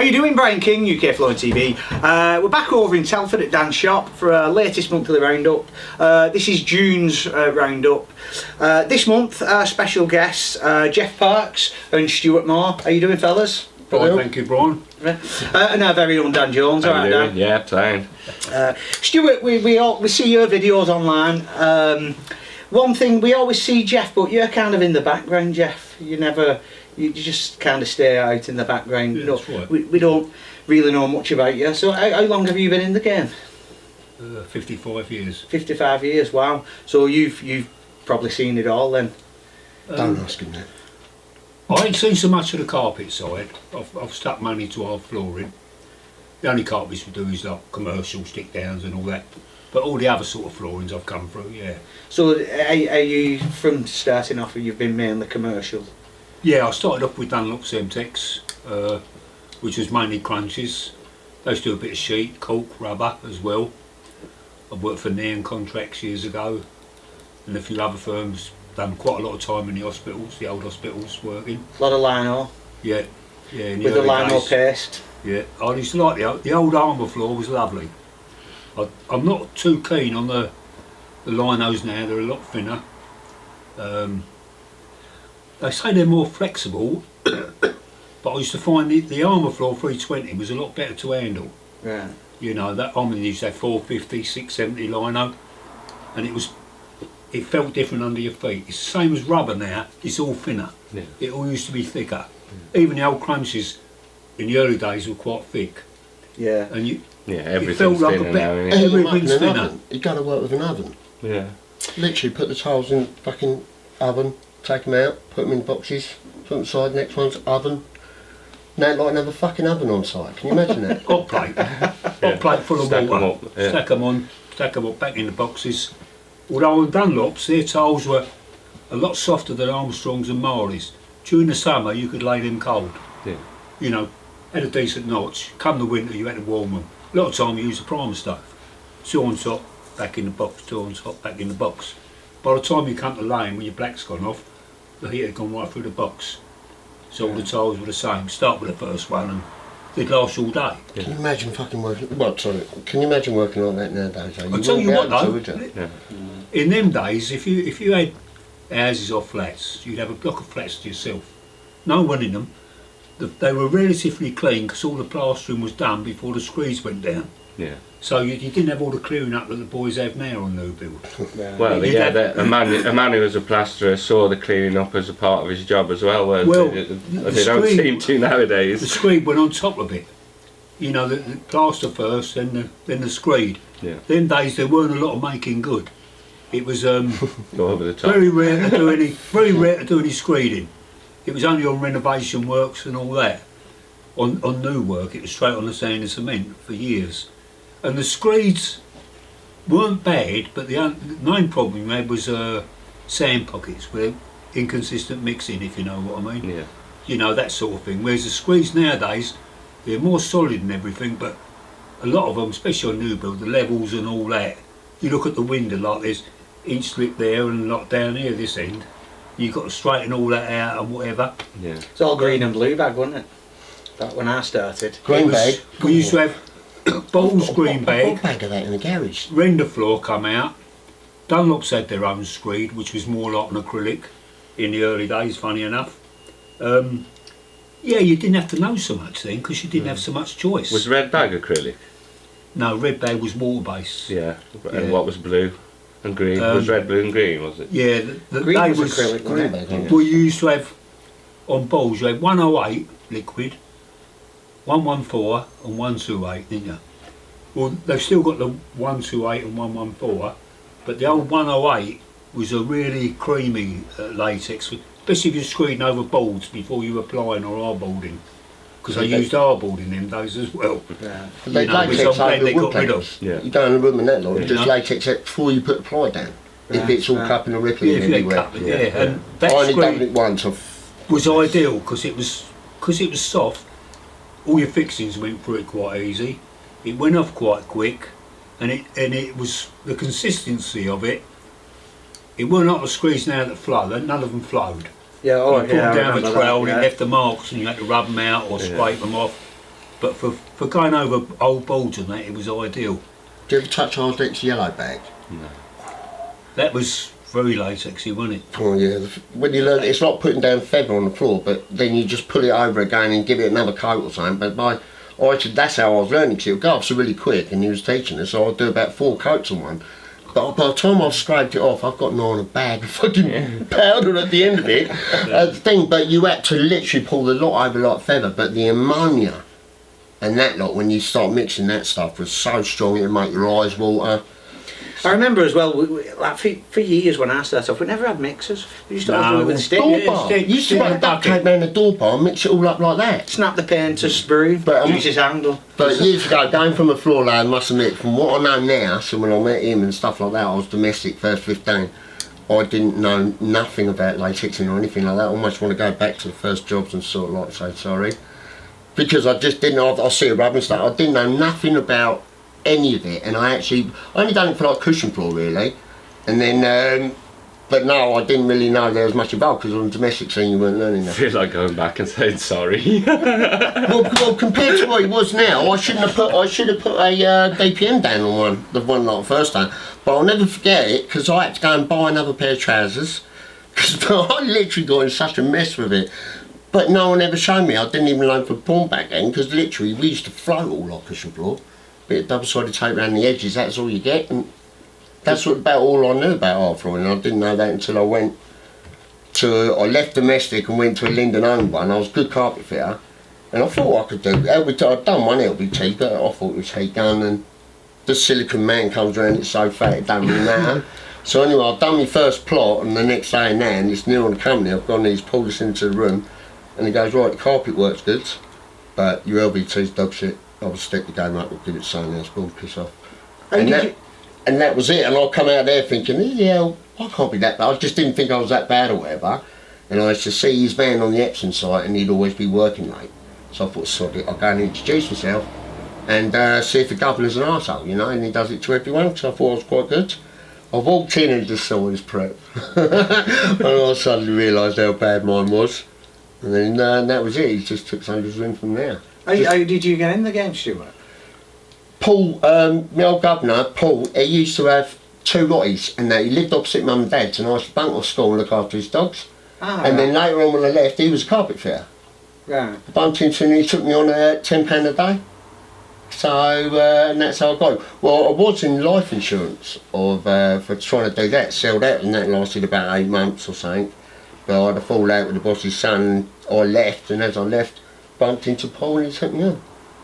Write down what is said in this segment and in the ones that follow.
you doing, Brian King, UK Flooring TV? We're back over in Telford at Dan's shop for our latest monthly roundup. This is June's roundup. This month, our special guests, Geoff Parks and Stuart Moore. How you doing, fellas? Fine, thank you, Brian. And our very own Dan Jones. All right, Dan? Yeah, fine. Stuart, we see your videos online. One thing, we always see Geoff, but you're kind of in the background, Geoff. You just kind of stay out in the background. Yeah, that's right. We don't really know much about you. So how long have you been in the game? 55 years. 55 years, wow. So you've probably seen it all then? Don't ask him that. I ain't seen so much of the carpet side. I've stuck money to our flooring. The only carpets we do is like commercial stick downs and all that. But all the other sort of floorings I've come through, yeah. So are you, from starting off, you've been mainly commercial? Yeah, I started off with Dunlop Semtex, which was mainly crunches. They used to do a bit of sheet, caulk, rubber as well. I worked for Neon Contracts years ago, and a few other firms. Done quite a lot of time in the hospitals, the old hospitals, working. A lot of lino? Yeah, yeah. In the with the early lino days. paste? Yeah, I used to like the old armour floor was lovely. I'm not too keen on the linos now, they're a lot thinner. They say they're more flexible, but I used to find the armour floor 320 was a lot better to handle. Yeah. You know, that I used to have 450, 670 lino, and it felt different under your feet. It's the same as rubber now, it's all thinner. Yeah. It all used to be thicker. Even the old crunches in the early days were quite thick. Yeah. And Everything's felt like thinner a bit- now, innit? Everything's In an thinner. oven. You got to work with an oven. Yeah. Literally put the tiles in the fucking oven, take them out, put them in boxes, put them aside, next one's oven. Now like another fucking oven on site, can you imagine that? Hot plate. Hot plate full of Stack 'em water. up, yeah. Stack them on, stack them up back in the boxes. Although on Dunlops, their tiles were a lot softer than Armstrongs and Marleys. During the summer, you could lay them cold. Yeah. You know, had a decent notch. Come the winter, you had to warm them. A lot of time you used a primer stove. 2 on top, back in the box, 2 on top, back in the box. By the time you come to laying, when your black's gone off, the heat had gone right through the box. So all the tiles were the same. Start with the first one and they'd last all day. Can you imagine fucking working, well sorry, can you imagine working like that nowadays? I'll tell you what though, would you? Yeah. in them days, if you had houses or flats, you'd have a block of flats to yourself. No one in them. They were relatively clean because all the plastering was done before the screeds went down. Yeah. So you didn't have all the clearing up that the boys have now on new build. Yeah. Well, You'd yeah, have- a man who was a plasterer saw the cleaning up as a part of his job as well. Whereas Well, they the don't screen- seem to The nowadays. screed went on top of it. You know, the plaster first, then the screed. Yeah. Them days there weren't a lot of making good. It was Go over the top. very rare to do any screeding. It was only on renovation works and all that. On new work, it was straight on the sand and cement for years. And the screeds weren't bad, but the main problem we had was sand pockets with inconsistent mixing, if you know what I mean. Yeah. You know, that sort of thing. Whereas the screeds nowadays, they're more solid and everything, but a lot of them, especially on new build, the levels and all that, you look at the window like there's inch slip there and like down here this end, you've got to straighten all that out and whatever. Yeah. It's all green and blue bag, wasn't it? Back when I started. Green It was- bag. We used to have Bowles green What bag, bag of that in the garage? render floor come out. Dunlops had their own screed, which was more like an acrylic in the early days, funny enough. Yeah, you didn't have to know so much then because you didn't have so much choice. Was red bag acrylic? No, red bag was water based. Yeah. And Yeah. what was blue and green? Was red, blue and green, was it? Yeah, Green they was acrylic, Green wasn't it? bag, Well, you used to have on bowls. You had 108 liquid, 114 and 128, didn't you? Well, they've still got the 128 and 114, but the old 108 was a really creamy latex, especially if you're screeding over boards before you were applying or hardboarding, because they used hardboard in them days as well. Yeah. They You know, which latex I'm glad over they wood got rid panels. of. Yeah. You don't have a room in that lot, Yeah. just latex it before you put the ply down. If Right, it's all right. cupping and Yeah, rippling if you had everywhere. cut it, yeah. And that I only done screed it once. was ideal because it was soft. All your fixings went through it quite easy. It went off quite quick, and it was the consistency of it. It weren't like the screeds now that flow. None of them flowed. Yeah, oh, You pulled yeah, I down remember the trowel that, and yeah. left the marks, and you had to rub them out or Yeah. scrape them off. But for going over old boards and that, it was ideal. Do you ever touch Ardex yellow bag? No. That was very latexy, wasn't it? Oh yeah, when you learn, it's like putting down feather on the floor, but then you just pull it over again and give it another coat or something. But that's how I was learning, because Goeff was really quick and he was teaching us, so I'd do about 4 coats on one. But by the time I've scraped it off, I've got 9 a bag of fucking powder at the end of it. But you had to literally pull the lot over like feather, but the ammonia and that lot, when you start mixing that stuff, was so strong it would make your eyes water. I remember as well, like for years when I started off, we never had mixers. We used to always do it with a stick. Door bar. You used to put a duct tape around the door bar and mix it all up like that. Snap the paint to sprue, juice his handle. But years ago, going from a floor lad, I must admit, from what I know now, so when I met him and stuff like that, I was domestic first 15. I didn't know nothing about latexing or anything like that. I almost want to go back to the first jobs and sort of like say sorry. Because I just didn't, I see a rub and stuff, I didn't know nothing about any of it, and I only done it for like cushion floor really, and then but no, I didn't really know there was much about, because on the domestic scene you weren't learning that. I feel like going back and saying sorry. well, compared to what it was now, I should have put a DPM down on the one like first time, but I'll never forget it, because I had to go and buy another pair of trousers, because I literally got in such a mess with it. But no one ever showed me. I didn't even learn from porn back then, because literally we used to float all like cushion floor. Bit of double-sided tape around the edges, that's all you get, and that's about all I knew about art flooring. I didn't know that until I left domestic and went to a Linden owned one. I was a good carpet fitter, and I thought I could do it. I'd done one LBT, but I thought it was heat gun, and the silicon man comes around, it's so fat it don't really matter. So anyway, I've done my first plot, and the next day and now, and it's new on the company, I've gone, he's pulled us into the room, and he goes, right, the carpet works good, but your LBT's dog shit. I would stick the game up and give it something else, go piss off. And that was it, and I come out there thinking, yeah, I can't be that bad. I just didn't think I was that bad or whatever. And I used to see his man on the Epsom site, and he'd always be working late. So I thought, sod it, I'll go and introduce myself and see if the governor's an arsehole, you know, and he does it to everyone, so I thought I was quite good. I walked in and just saw his prep. And I suddenly realised how bad mine was. And then that was it, he just took somebody's room from there. How did you get in the game, Stuart? Paul, my old governor, Paul, he used to have 2 lotties, and he lived opposite mum and dad's, and I used to bunk off school and look after his dogs. And then later on when I left, he was a carpet fitter. Right. I bumped into him and he took me on £10 a day. So, and that's how I got it. Well, I was in life insurance for trying to do that, sell that, and that lasted about 8 months or something. But I had a fall out with the boss's son, I left, and as I left, bumped into Paul and he took me on.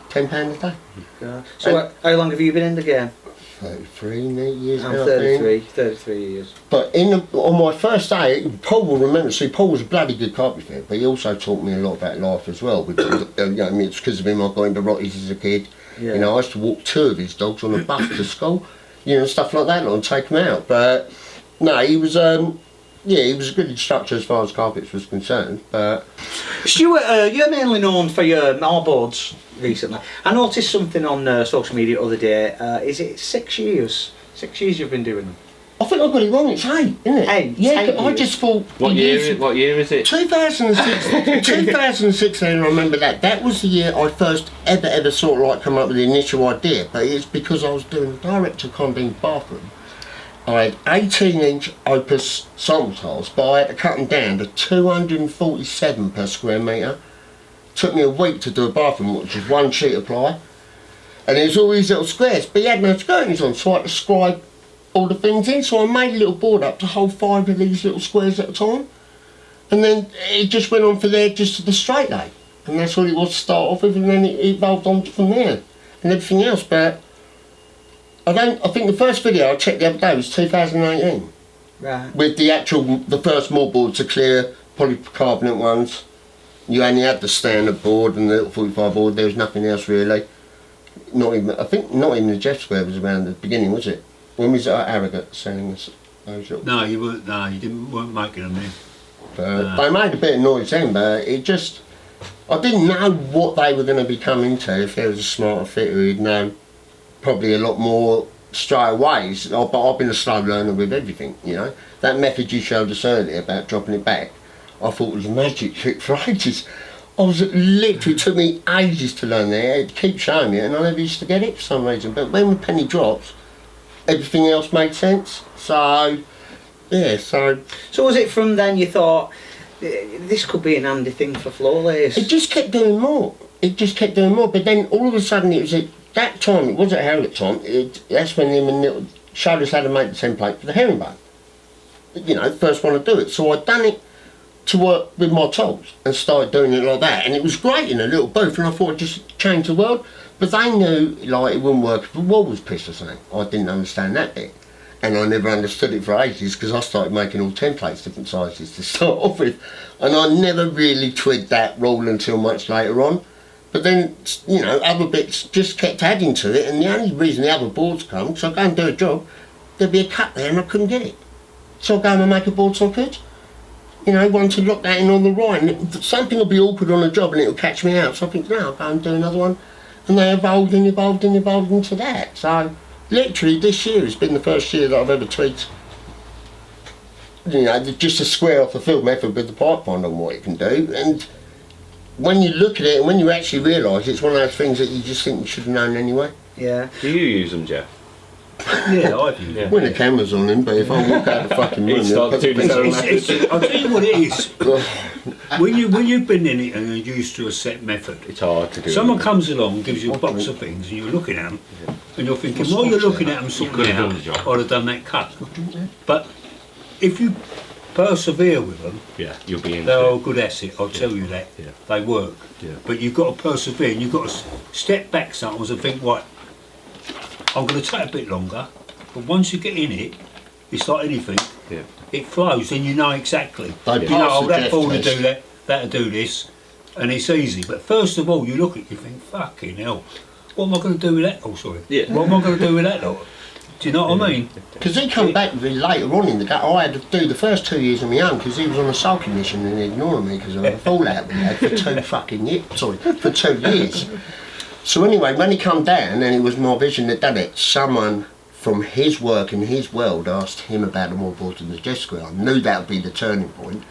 £10 a day. Yeah. So how long have you been in the game? 33 years I'm now. 33 years. But on my first day, Paul will remember, see, Paul was a bloody good carpet fitter, but he also taught me a lot about life as well. Because, you know, I mean, it's because of him I got into Rotties as a kid. Yeah. You know, I used to walk 2 of his dogs on a bus to school, you know, stuff like that, and take them out. But no, he was he was a good instructor as far as carpets was concerned. But Stuart, you're mainly known for your marboards recently. I noticed something on social media the other day. Is it 6 years? 6 years you've been doing them? I think I got it wrong, it's 8, isn't it? 8. Yeah, 8 I just thought... What year is it? 2016, I remember that. That was the year I first ever sort of like come up with the initial idea, but it's because I was doing a direct-to-convene bathroom. I had 18-inch opus sample tiles, but I had to cut them down to 247 per square metre. Took me a week to do a bathroom, which is 1 sheet of ply. And there's all these little squares, but you had no skirtings on, so I had to scribe all the things in. So I made a little board up to hold 5 of these little squares at a time. And then it just went on from there just to the straight lay. And that's all it was to start off with, and then it evolved on from there. And everything else, but I think the first video I checked the other day was 2018. Right. With the first moldboard to clear polycarbonate ones. You only had the standard board and the little 45 board, there was nothing else really. I think not even the Geoff square was around the beginning, was it? When was it Arrogant selling those little... No, you weren't making them then. But they made a bit of noise then, but it just... I didn't know what they were going to be coming to. If there was a smarter fitter, he'd know probably a lot more straight away. But I've been a slow learner with everything, you know. That method you showed us earlier about dropping it back, I thought it was a magic trick for ages. literally took me ages to learn that. It keeps showing me it, and I never used to get it for some reason. But when the penny drops, everything else made sense. So, yeah, so was it from then you thought, this could be an handy thing for floor layers? it just kept doing more. But then all of a sudden it was at that time, it was at Harrogate time, that's when him and Neil showed us how to make the template for the herringbone. You know, first one to do it. So I'd done it to work with my tools and started doing it like that, and it was great in a little booth, and I thought I'd just change the world. But they knew like it wouldn't work if the wall was pissed or something. I didn't understand that bit, and I never understood it for ages because I started making all templates different sizes to start off with, and I never really twigged that rule until much later on. But then, you know, other bits just kept adding to it, and the only reason the other boards come, because I go and do a job, there'd be a cut there and I couldn't get it. So I go and make a board so I could. You know, one to lock that in on the right, and something will be awkward on a job and it'll catch me out. So I think, no, I'll go and do another one. And they evolved into that. So literally this year has been the first year that I've ever tweaked, you know, just a square off the field method with the pipe bond on what it can do. And when you look at it and when you actually realise, it's one of those things that you just think you should have known anyway. Yeah. Do you use them, Geoff? Yeah, I do. Yeah. When the camera's on him, but if I walk out the fucking room, He'd start doing his own method. I'll tell you what it is. When you've been in it and you're used to a set method, It's hard to do. someone comes along and gives you a box of things and you're looking at them and you're thinking, while you're looking at them sorting could it have out, done the job. I'd have done that cut. But if you persevere with them, Yeah, you'll be in. they're a good asset, I'll tell you that. Yeah. They work. Yeah. But you've got to persevere and you've got to step back sometimes and think, right, I'm going to take a bit longer, but once you get in it, it's like anything, Yeah. it flows and you know exactly. They You know, pass oh, the that Geoff ball to test. do that, that'll do this, and it's easy. But first of all, you look at it, you think, fucking hell, what am I going to do with that? Oh, sorry. Yeah. What am I going to do with that lot? Do you know what I mean? Because he come back with me later on in the game. I had to do the first 2 years on my own because he was on a sulking mission and ignoring me because of a fallout we had for 2 fucking years. Sorry, for 2 years. So anyway, when he come down and it was my vision that done it, someone from his work and his world asked him about the more boards and the jet square. I knew that would be the turning point.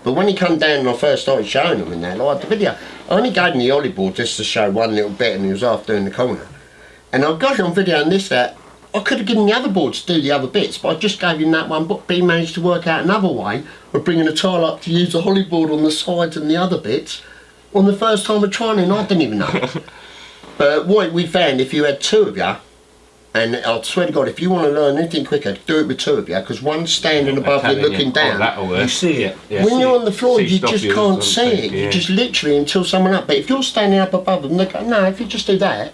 But when he come down and I first started showing him in that, like the video, I only gave him the ollie board just to show one little bit and he was half doing the corner. And I got it on video and this, that. I could have given the other boards to do the other bits, but I just gave him that one, but he managed to work out another way of bringing a tile up to use the holly board on the sides and the other bits on the first time of trying, and I didn't even know. But what we found, if you had 2 of you, and I swear to God, if you want to learn anything quicker, do it with 2 of you, because one's standing above you looking down. That'll work. You see it. Yeah, When see you're it. on the floor, See you stuff just you can't don't see think, it. You yeah. just literally until someone up. But if you're standing up above them, they go, no, if you just do that.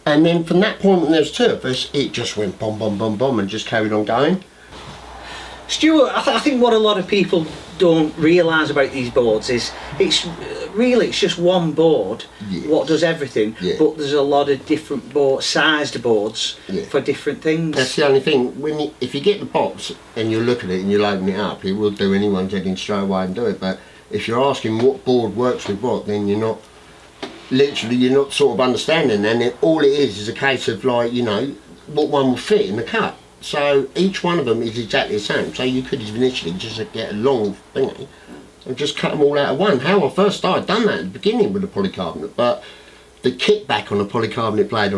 And then from that point when there's 2 of us, it just went bomb, bomb, bomb, bomb and just carried on going. Stuart, I think what a lot of people don't realise about these boards is it's just one board Yes. what does everything, Yeah. but there's a lot of different sized boards Yeah. for different things. That's the only thing. If you get the box and you look at it and you open it up, it will do anyone's head in straight away and do it. But if you're asking what board works with what, then you're not sort of understanding. And all it is a case of like, you know, what one will fit in the cut. So each one of them is exactly the same. So you could initially just get a long thingy and just cut them all out of one. How I first started done that at the beginning with the polycarbonate, but the kickback on a polycarbonate blade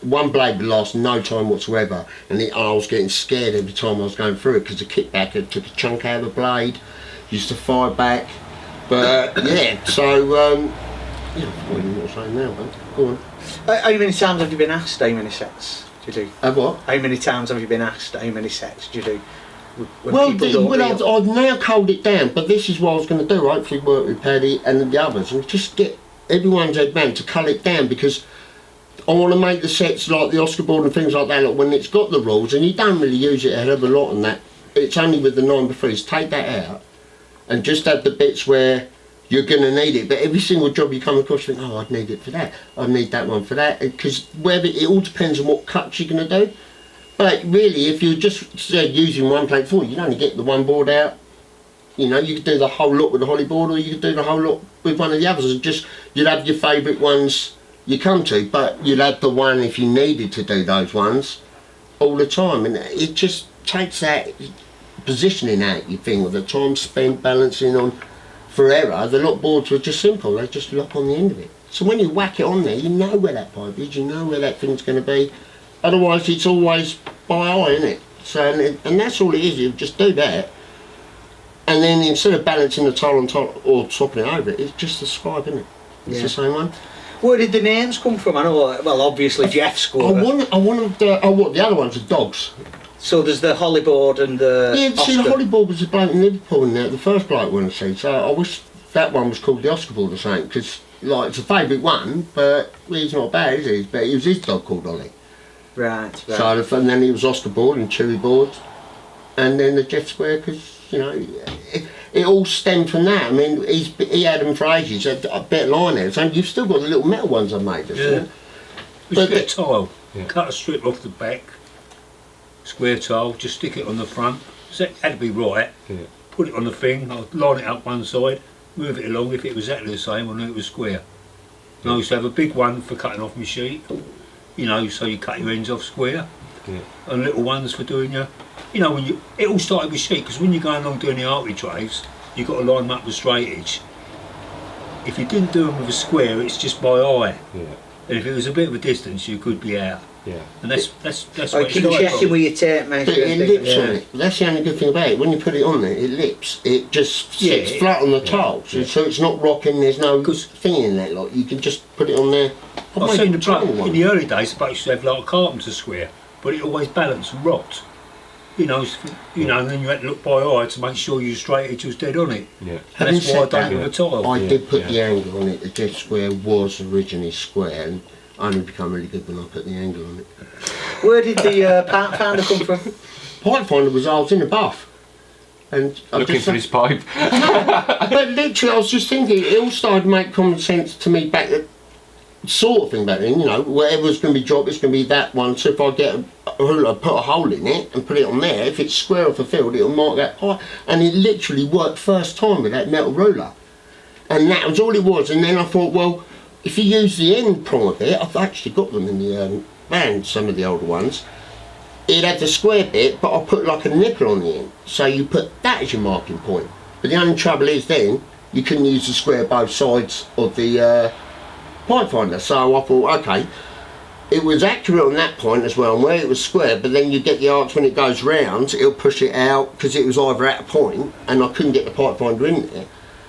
one blade would last no time whatsoever, and I was getting scared every time I was going through it because the kickback had took a chunk out of the blade, used to fire back. But yeah, so yeah, what are you saying now? But go on. How many times have you been asked how many sets do you do? What? How many times have you been asked how many sets do you do? When Well, people don't I've now culled it down, but this is what I was going to do. Hopefully, work with Paddy and the others, and just get everyone's head round to cull it down, because I want to make the sets like the Oscar board and things like that. Like when it's got the rules, and you don't really use it a hell of a lot on that. It's only with the 9x3s. Take that out, and just have the bits where you're going to need it. But every single job you come across, you think, oh, I'd need it for that. I'd need that one for that, because it all depends on what cuts you're going to do. But really, if you're just using one plate for, you'd only get the one board out. You know, you could do the whole lot with the holly board, or you could do the whole lot with one of the others. And just, you'd have your favourite ones you come to, but you'd have the one if you needed to do those ones all the time. And it just takes that positioning out, you think, with the time spent balancing on for error, the lock boards were just simple, they just lock on the end of it. So when you whack it on there, you know where that pipe is, you know where that thing's going to be. Otherwise it's always by eye, isn't it? So, and that's all it is, you just do that. And then instead of balancing the tile on top or topping it over, it's just the scribe, isn't it? It's the same one. Where did the names come from? I know, well, obviously Geoff scored. I wanted the other ones are dogs. So there's the Hollyboard and the Yeah, see, Oscar. the Hollyboard was a bloke in Liverpool in there, the first bloke I want to see. So I wish that one was called the Oscar board or something, because like it's a favourite one, but he's not bad, is he? But it was his dog called Ollie. Right. So and then he was Oscar board and Chewy board, and then the Geoff Square, because you know it all stemmed from that. I mean, he had them for ages. A bit of line there, so you've still got the little metal ones I made. Yeah. Just get a tile, cut a strip off the back, square tile, just stick it on the front. So it had to be right. Yeah. Put it on the thing, I'll line it up one side, move it along. If it was exactly the same, I knew it was square. And I used to have a big one for cutting off my sheet, you know, so you cut your ends off square. Yeah. And little ones for doing your, you know, when it all started with sheet, because when you're going along doing the artery trays, you've got to line them up with straight edge. If you didn't do them with a square, it's just by eye. Yeah. And if it was a bit of a distance, you could be out. Yeah. And that's Oh, what keep it's checking with your tape measure. But it and lips things. on it. That's the only good thing about it. When you put it on there, it lips. It just sits flat on the tile, so it's not rocking. There's no thing in that. Like you can just put it on there. I've seen the truck in the early days. The boat used to have like a carpenter's square, but it always balanced and rocked. You know, and then you had to look by eye to make sure your straight edge was dead on it. Yeah. And that's why I done it with a tile. I did put the angle on it. The Geoff Square was originally square, and I only become really good when I put the angle on it. Where did the pipe finder come from? Pipe finder was I was in the bath, and Looking for his pipe. But literally, I was just thinking, it all started to make common sense to me back at sort of thing back then, you know, whatever's going to be dropped, it's going to be that one. So if I get a ruler, put a hole in it and put it on there, if it's square off the field, it'll mark that pipe. And it literally worked first time with that metal ruler. And that was all it was. And then I thought, well, if you use the end prong of it, I've actually got them in the band, some of the older ones. It had the square bit, but I put like a nipple on the end. So you put that as your marking point. But the only trouble is then, you couldn't use the square both sides of the pipe finder. So I thought, okay, it was accurate on that point as well, and where it was square, but then you get the arch when it goes round, it'll push it out, because it was either at a point, and I couldn't get the pipe finder in there.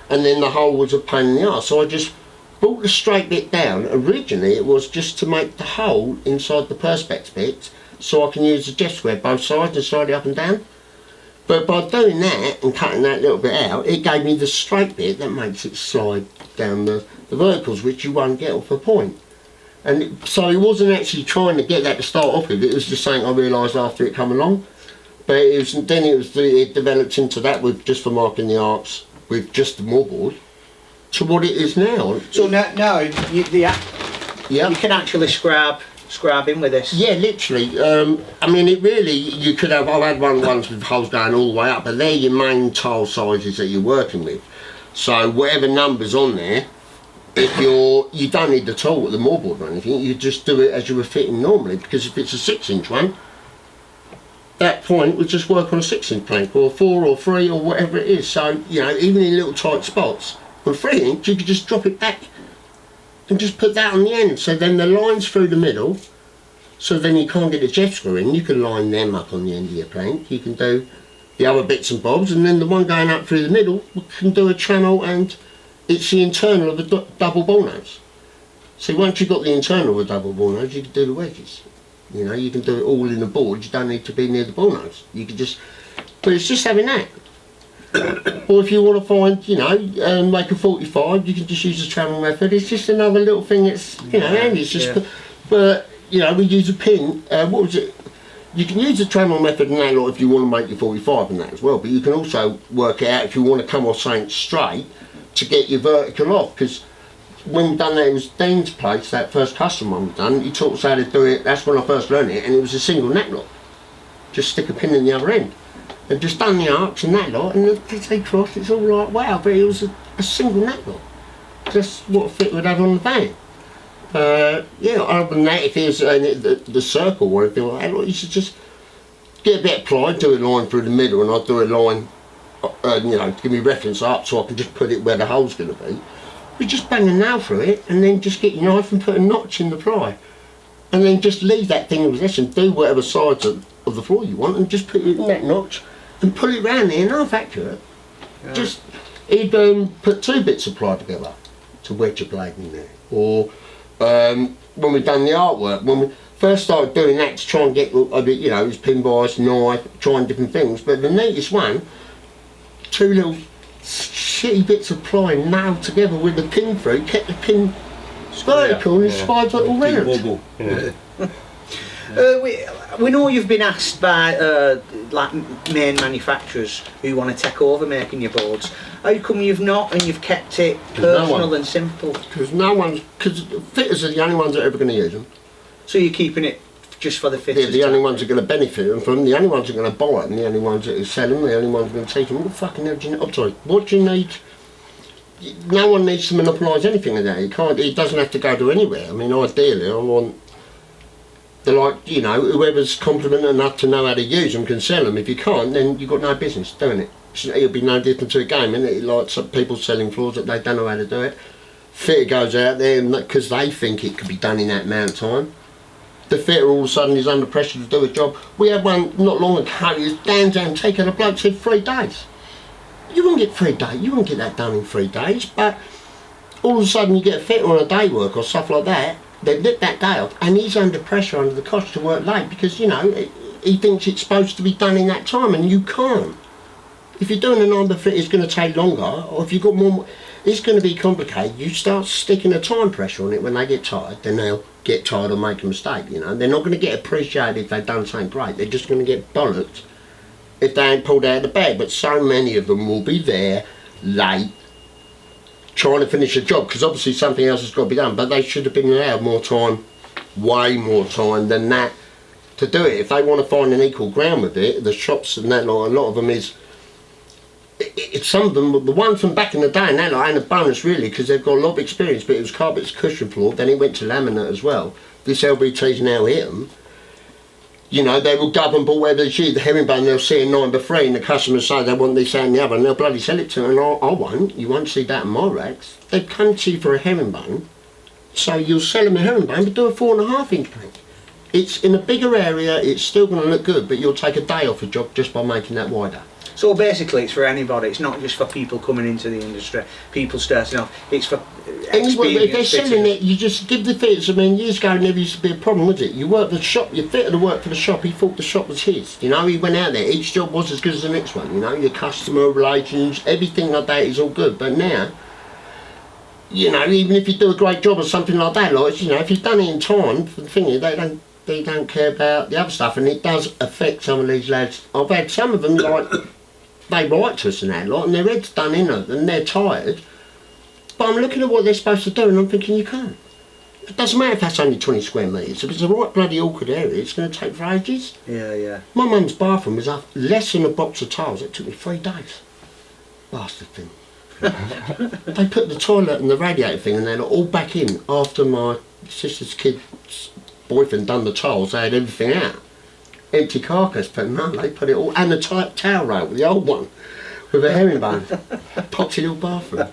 And then the hole was a pain in the arse, so I just brought the straight bit down. Originally it was just to make the hole inside the perspex bit so I can use the Geoff Square both sides and slide it up and down. But by doing that and cutting that little bit out, it gave me the straight bit that makes it slide down the verticals, which you won't get off a point. And so it wasn't actually trying to get that to start off with, it was just something I realised after it come along. But it developed into that with just for marking the arcs with just the moorboard to what it is now. So now you can actually scrab in with this. Yeah, literally. I mean, it really, you could have, I've had ones with holes going all the way up, but they're your main tile sizes that you're working with. So whatever number's on there, if you don't need the tool with the moorboard or anything, you just do it as you were fitting normally, because if it's a 6-inch one, that point would just work on a 6-inch plank, or 4 or 3 or whatever it is. So, you know, even in little tight spots, on 3-inch you could just drop it back and just put that on the end, so then the lines through the middle, so then you can't get the Geoff screw in, you can line them up on the end of your plank, you can do the other bits and bobs, and then the one going up through the middle can do a channel, and it's the internal of a double ball nose. So once you've got the internal of a double ball nose, you can do the wedges. You know, you can do it all in the board, you don't need to be near the ball nose. You can just, but it's just having that. Or if you want to find, you know, make a 45, you can just use the channel method. It's just another little thing that's, you know, and it's just, but, you know, we use a pin, what was it? You can use the channel method and that lot if you want to make your 45 and that as well, but you can also work it out if you want to come off something straight to get your vertical off, because when we done that, it was Dean's place, that first custom one we done, he taught us how to do it, that's when I first learned it, and it was a single neck lock. Just stick a pin in the other end. And just done the arcs and that lot, and as they crossed, it's all like, wow, but it was a single neck lock. Just what a fit would have on the van. Yeah, other than that, if it was the circle or anything like that, you should just get a bit of ply, do a line through the middle, and I'd do a line you know, to give me reference up so I can just put it where the hole's going to be. We just bang a nail through it and then just get your knife and put a notch in the ply. And then just leave that thing in position, do whatever sides of the floor you want and just put it in that notch and pull it round there and half accurate. Yeah. Just, he'd put 2 bits of ply together to wedge a blade in there. Or when we'd done the artwork, when we first started doing that to try and get a bit, you know, it was pin bars, knife, trying different things. But the neatest one, 2 little shitty bits of ply nailed together with the pin through, kept the pin vertical and spied it all round. We know you've been asked by like main manufacturers who want to take over making your boards. How come you've not, and you've kept it personal and simple? Because fitters are the only ones that are ever going to use them. So you're keeping it just for the fitters? They're the only ones that are going to benefit them from them, the only ones that are going to buy them, the only ones that are selling them, the only ones that are going to teach them. What the fucking hell do you need? I'm sorry, what do you need? No one needs to monopolise anything of that. It doesn't have to go to anywhere. I mean, ideally, I want you know, whoever's competent enough to know how to use them can sell them. If you can't, then you've got no business doing it. It'll be no different to a game, isn't it? Like some people selling floors that they don't know how to do it. Fitter goes out there because they think it could be done in that amount of time. The fitter all of a sudden is under pressure to do a job. We had one not long ago, he was down taking a bloke, said 3 days. You wouldn't get 3 days, you wouldn't get that done in 3 days, but all of a sudden you get a fitter on a day work or stuff like that, they lit that day off and he's under pressure under the cost to work late because, you know, he thinks it's supposed to be done in that time and you can't. If you're doing a number fit, it's going to take longer, or if you've got more, it's going to be complicated. You start sticking a time pressure on it when they get tired, then they'll get tired or make a mistake, you know. They're not going to get appreciated if they've done something great. They're just going to get bollocked if they ain't pulled out of the bag. But so many of them will be there, late, trying to finish a job, because obviously something else has got to be done, but they should have been allowed more time, way more time than that to do it. If they want to find an equal ground with it, the shops and that, like, a lot of them is, it's some of them, the ones from back in the day and that like, ain't a bonus really, because they've got a lot of experience, but it was carpets, cushion floor, then it went to laminate as well. This LBT's now hit them. You know, they will dub and ball whether it's the herringbone, they'll see a 9x3 and the customers say they want this, that and the other, and they'll bloody sell it to them, and I won't. You won't see that in my racks. They've come to you for a herringbone, so you'll sell them a herringbone, but do a 4.5 inch plank. It's in a bigger area, it's still going to look good, but you'll take a day off a job just by making that wider. So basically it's for anybody, it's not just for people coming into the industry, people starting off, it's for experienced if they're selling fitters. it, you just give the fitters, I mean, years ago it never used to be a problem, was it? You work the shop, your fitter to work for the shop, he thought the shop was his, you know, he went out there, each job was as good as the next one, you know, your customer relations, everything like that is all good, but now, you know, even if you do a great job or something like that, like, you know, if you've done it in time, for the thing is, they don't care about the other stuff, and it does affect some of these lads. I've had some of them, like, they write to us and that lot, and their head's done in it, and they're tired. But I'm looking at what they're supposed to do, and I'm thinking, you can't. It doesn't matter if that's only 20 square metres. If it's a right bloody awkward area, it's going to take for ages. Yeah, yeah. My mum's bathroom was up less than a box of tiles. It took me 3 days. Bastard thing. They put the toilet and the radiator thing, and they're all back in after my sister's kid's boyfriend done the tiles. They had everything out. Empty carcass, but no, they put it all, and the towel rail, the old one, with a herringbone, popped in little bathroom.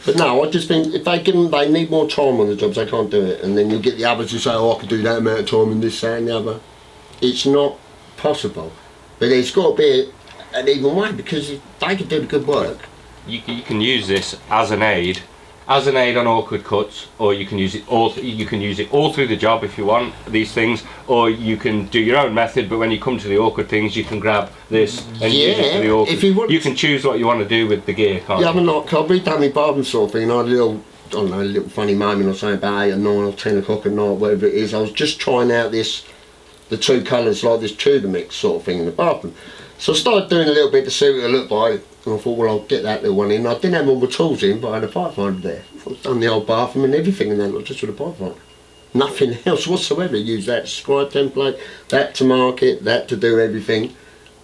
But no, I just think if they give them, they need more time on the jobs, they can't do it, and then you get the others who say, oh, I could do that amount of time and this, that and the other. It's not possible, but there's got to be an even way, because if they could do the good work. You can use this as an aid on awkward cuts, or you can use it all. You can use it all through the job if you want these things, or you can do your own method. But when you come to the awkward things, you can grab this and use it for the awkward. If you can choose what you want to do with the gear, can't you? Yeah, I'm not. I've redone my bathroom sort of thing, and I had a little, I don't know, a little funny moment or something about 8 or 9 or 10 o'clock at night, whatever it is. I was just trying out the 2 colours, like this tudor mix sort of thing in the bathroom. So I started doing a little bit to see what it looked like. And I thought, well, I'll get that little one in. I didn't have all the tools in, but I had a pipe finder there. I've done the old bathroom and everything and that, just with a pipe finder. Nothing else whatsoever. Use that to scribe template, that to mark it, that to do everything.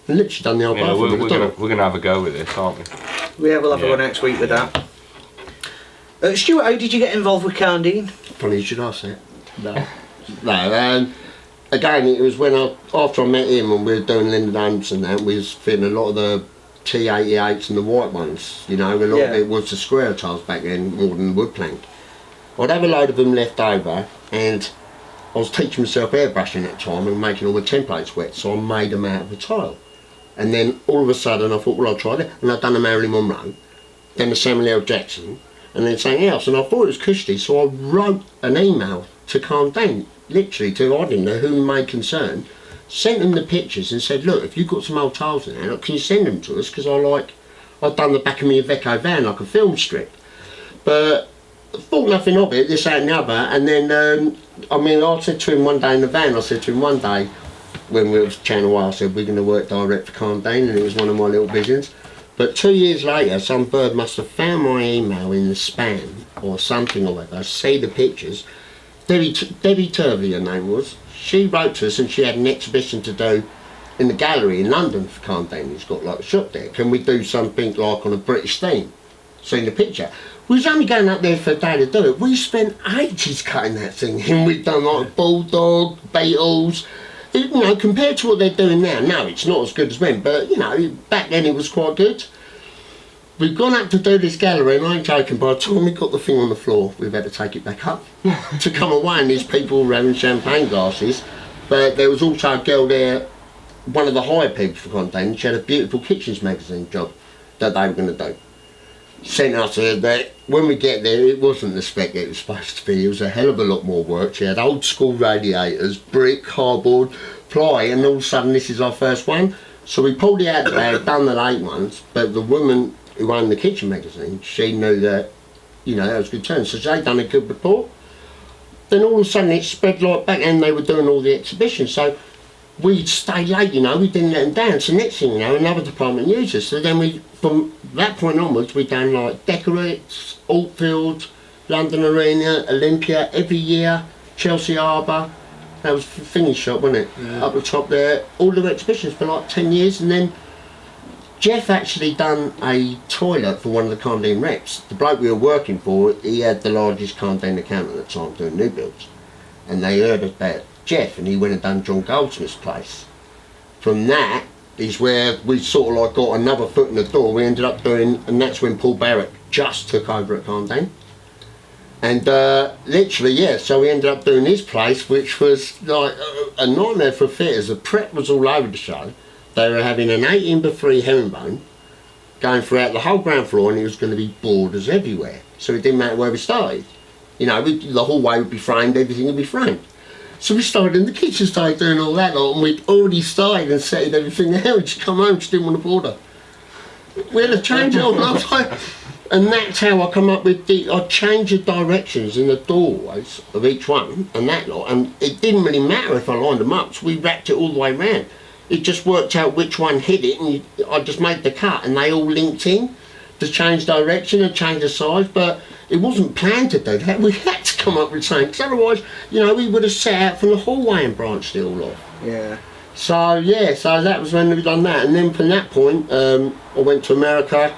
And literally done the old bathroom. We're going to have a go with this, aren't we? Yeah, we'll have a go next week with that. Stuart, how did you get involved with Candine? Funny you should ask that. No. Again, it was when after I met him and we were doing Linden Homes and that, we was fitting a lot of the T88s and the white ones, you know, a lot of it was the square tiles back then more than the wood plank. I'd have a load of them left over, and I was teaching myself airbrushing at the time and making all the templates wet, so I made them out of a tile. And then all of a sudden I thought, well, I'll try it, and I'd done a Marilyn Monroe, then a Samuel L. Jackson, and then something else, and I thought it was cushy, so I wrote an email to Calm Down, literally to, I didn't know who may concern, sent them the pictures and said, look, if you've got some old tiles in there, can you send them to us, because I'd done the back of my Iveco van like a film strip. But I thought nothing of it, this, that and the other, and then, I said to him one day in the van, one day, when we were chatting away, I said, we're going to work direct for Calm Down, and it was one of my little visions. But 2 years later, some bird must have found my email in the spam, or something or other, see the pictures. Debbie Turvey, her name was, she wrote to us, and she had an exhibition to do in the gallery in London for Calm Down. He's got like a shop there. Can we do something like on a British theme? Seen the picture. We was only going up there for a day to do it. We spent ages cutting that thing, and we'd done like bulldog, beetles. You know, compared to what they're doing now, no, it's not as good as when, but you know, back then it was quite good. We've gone up to do this gallery, and I ain't joking, by the time we got the thing on the floor, we've had to take it back up to come away, and these people were having champagne glasses. But there was also a girl there, one of the higher people for Calm Down, she had a beautiful kitchens magazine job that they were going to do. Sent us that when we get there, it wasn't the spec it was supposed to be. It was a hell of a lot more work. She had old school radiators, brick, cardboard, ply, and all of a sudden this is our first one. So we pulled it out there, done the late ones, but the woman who owned the kitchen magazine, she knew that, you know, that was a good turn. So they done a good report. Then all of a sudden it spread like back, and they were doing all the exhibitions. So we'd stay late, you know, we didn't let them down. So next thing you know, another department used us. So then from that point onwards, we'd done like Decorates, Altfield, London Arena, Olympia every year, Chelsea Harbour. That was the finish shop, wasn't it? Yeah. Up the top there, all the exhibitions for like 10 years. And then Geoff actually done a toilet for one of the Calm Down reps. The bloke we were working for, he had the largest Calm Down account at the time doing new builds. And they heard about Geoff, and he went and done John Goldsmith's place. From that is where we sort of like got another foot in the door. We ended up doing, and that's when Paul Barrett just took over at Calm Down. And literally, yeah, so we ended up doing his place, which was like a nightmare for fitters. The prep was all over the show. They were having an 18x3 herringbone going throughout the whole ground floor, and it was going to be borders everywhere. So it didn't matter where we started. You know, the hallway would be framed, everything would be framed. So we started in the kitchen, started doing all that lot, and we'd already started and settled everything out. She'd come home, she didn't want a border. We had to change it all. And that's how I come up with I changed the directions in the doorways of each one and that lot, and it didn't really matter if I lined them up, so we wrapped it all the way round. It just worked out which one hit it, and I just made the cut, and they all linked in to change direction and change the size. But it wasn't planned to do that. We had to come up with something, because otherwise, you know, we would have set out from the hallway and branched it all off. Yeah. So yeah, so that was when we done that, and then from that point, I went to America,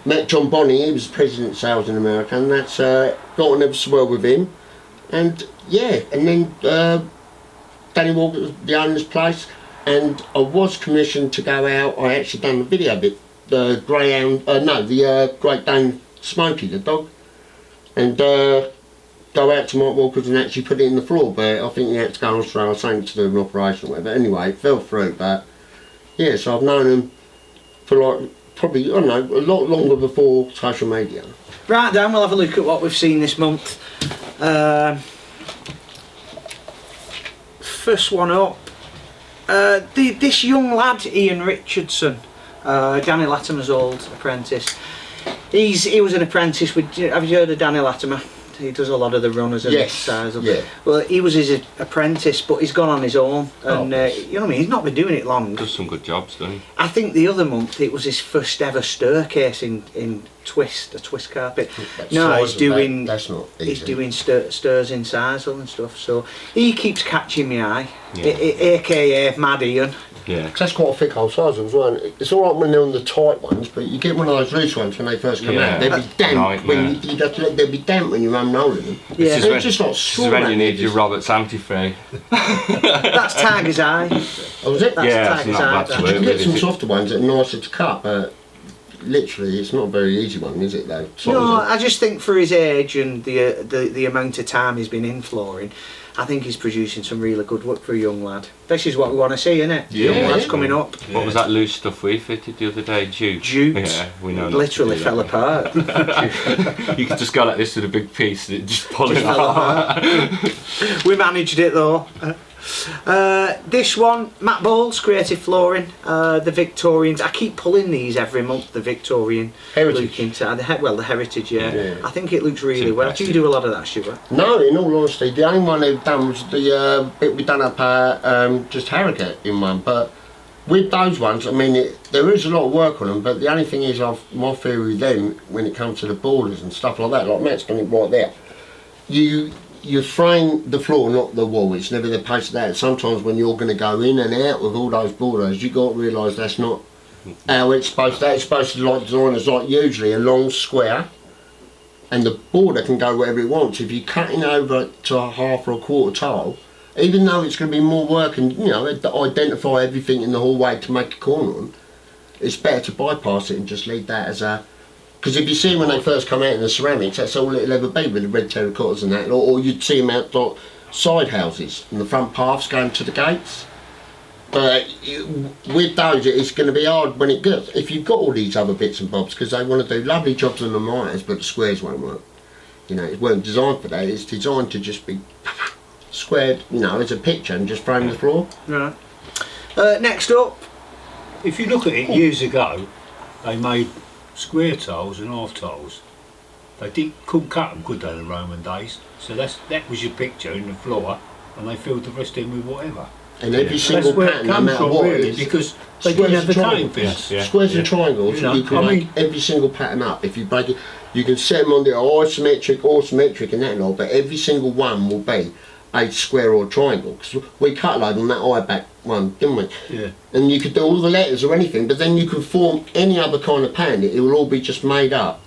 met John Bonney. He was president of sales in America, and that's got on ever so well with him. And yeah, and then Danny Walker was the owner's place, and I was commissioned to go out. I actually done the video bit, the Greyhound, the Great Dane Smokey, the dog, and go out to Mike Walker's and actually put it in the floor. But I think he had to go on Australia, something to do with an operation or whatever. Anyway, it fell through. But yeah, so I've known him for like probably, I don't know, a lot longer before social media. Right, Dan, we'll have a look at what we've seen this month. First one up, this young lad, Ian Richardson, Danny Latimer's old apprentice. He was an apprentice with, have you heard of Danny Latimer? He does a lot of the runners and exercises. Yeah. Well, he was his apprentice, but he's gone on his own, and you know what I mean. He's not been doing it long. Does some good jobs, doesn't he? I think the other month it was his first ever staircase in a twist carpet. No, he's doing. That's not easy. He's doing stairs in Sizewell and stuff. So he keeps catching my eye, aka Mad Ian. Yeah. That's quite a thick old size as well. It's all right when they're on the tight ones, but you get one of those loose ones when they first come out. They'll be damp when they'll be damp when you're unrolling them. Yeah. They're just like straw. This is when you need your Robert's anti-fray. That's Tiger's Eye. Oh, was it? That's Tiger's Eye. You can get some softer ones that are nicer to cut, but literally, it's not a very easy one, is it though? No, I just think for his age and the amount of time he's been in flooring, I think he's producing some really good work for a young lad. This is what we want to see, isn't it? Yeah. Young lads coming up. What was that loose stuff we fitted the other day? Jute. Yeah, we know. Literally fell apart. You could just go like this with a big piece and it just pull it Fell apart. We managed it though. This one, Matt Bowles, Creative Flooring, the Victorians. I keep pulling these every month. The Victorian Heritage. look into the heritage. Yeah. Yeah. I think it looks really well. Do you do a lot of that, Stuart? No, in all honesty, the only one they've done was the bit we done up just Harrogate in one. But with those ones, I mean, there is a lot of work on them. But the only thing is, my theory with them, when it comes to the borders and stuff like that, like Matt's done it right there, you frame the floor, not the wall. It's never the place of that. Sometimes when you're going to go in and out with all those borders, you got to realise that's not how it's supposed to. It's supposed to, like designers, like usually a long square, and the border can go wherever it wants. If you're cutting over to a half or a quarter tile, even though it's going to be more work and identify everything in the hallway to make a corner on, it's better to bypass it and just leave that as a. Because if you see when they first come out in the ceramics, that's all it'll ever be with the red terracottas and that, or you'd see them out like side houses and the front paths going to the gates. But with those, it's going to be hard when it gets. If you've got all these other bits and bobs, because they want to do lovely jobs on the miters, but the squares won't work. You know, it weren't designed for that. It's designed to just be squared, as a picture and just frame the floor. Right. Next up, If you look at it, years ago, they made square tiles and half tiles. They couldn't cut them, could they, in the Roman days? So that was your picture in the floor, and they filled the rest in with whatever. And every single That's where pattern, it no comes matter from, what, really, is because they squares didn't have and the cutting triangles. things. Squares and triangles, you can make every single pattern up. If you break it, you can set them on the isometric, orthometric and that and all, but every single one will be a square or a triangle. Because we cut a load on that eye back one, didn't we? Yeah. And you could do all the letters or anything, but then you can form any other kind of pattern. It will all be just made up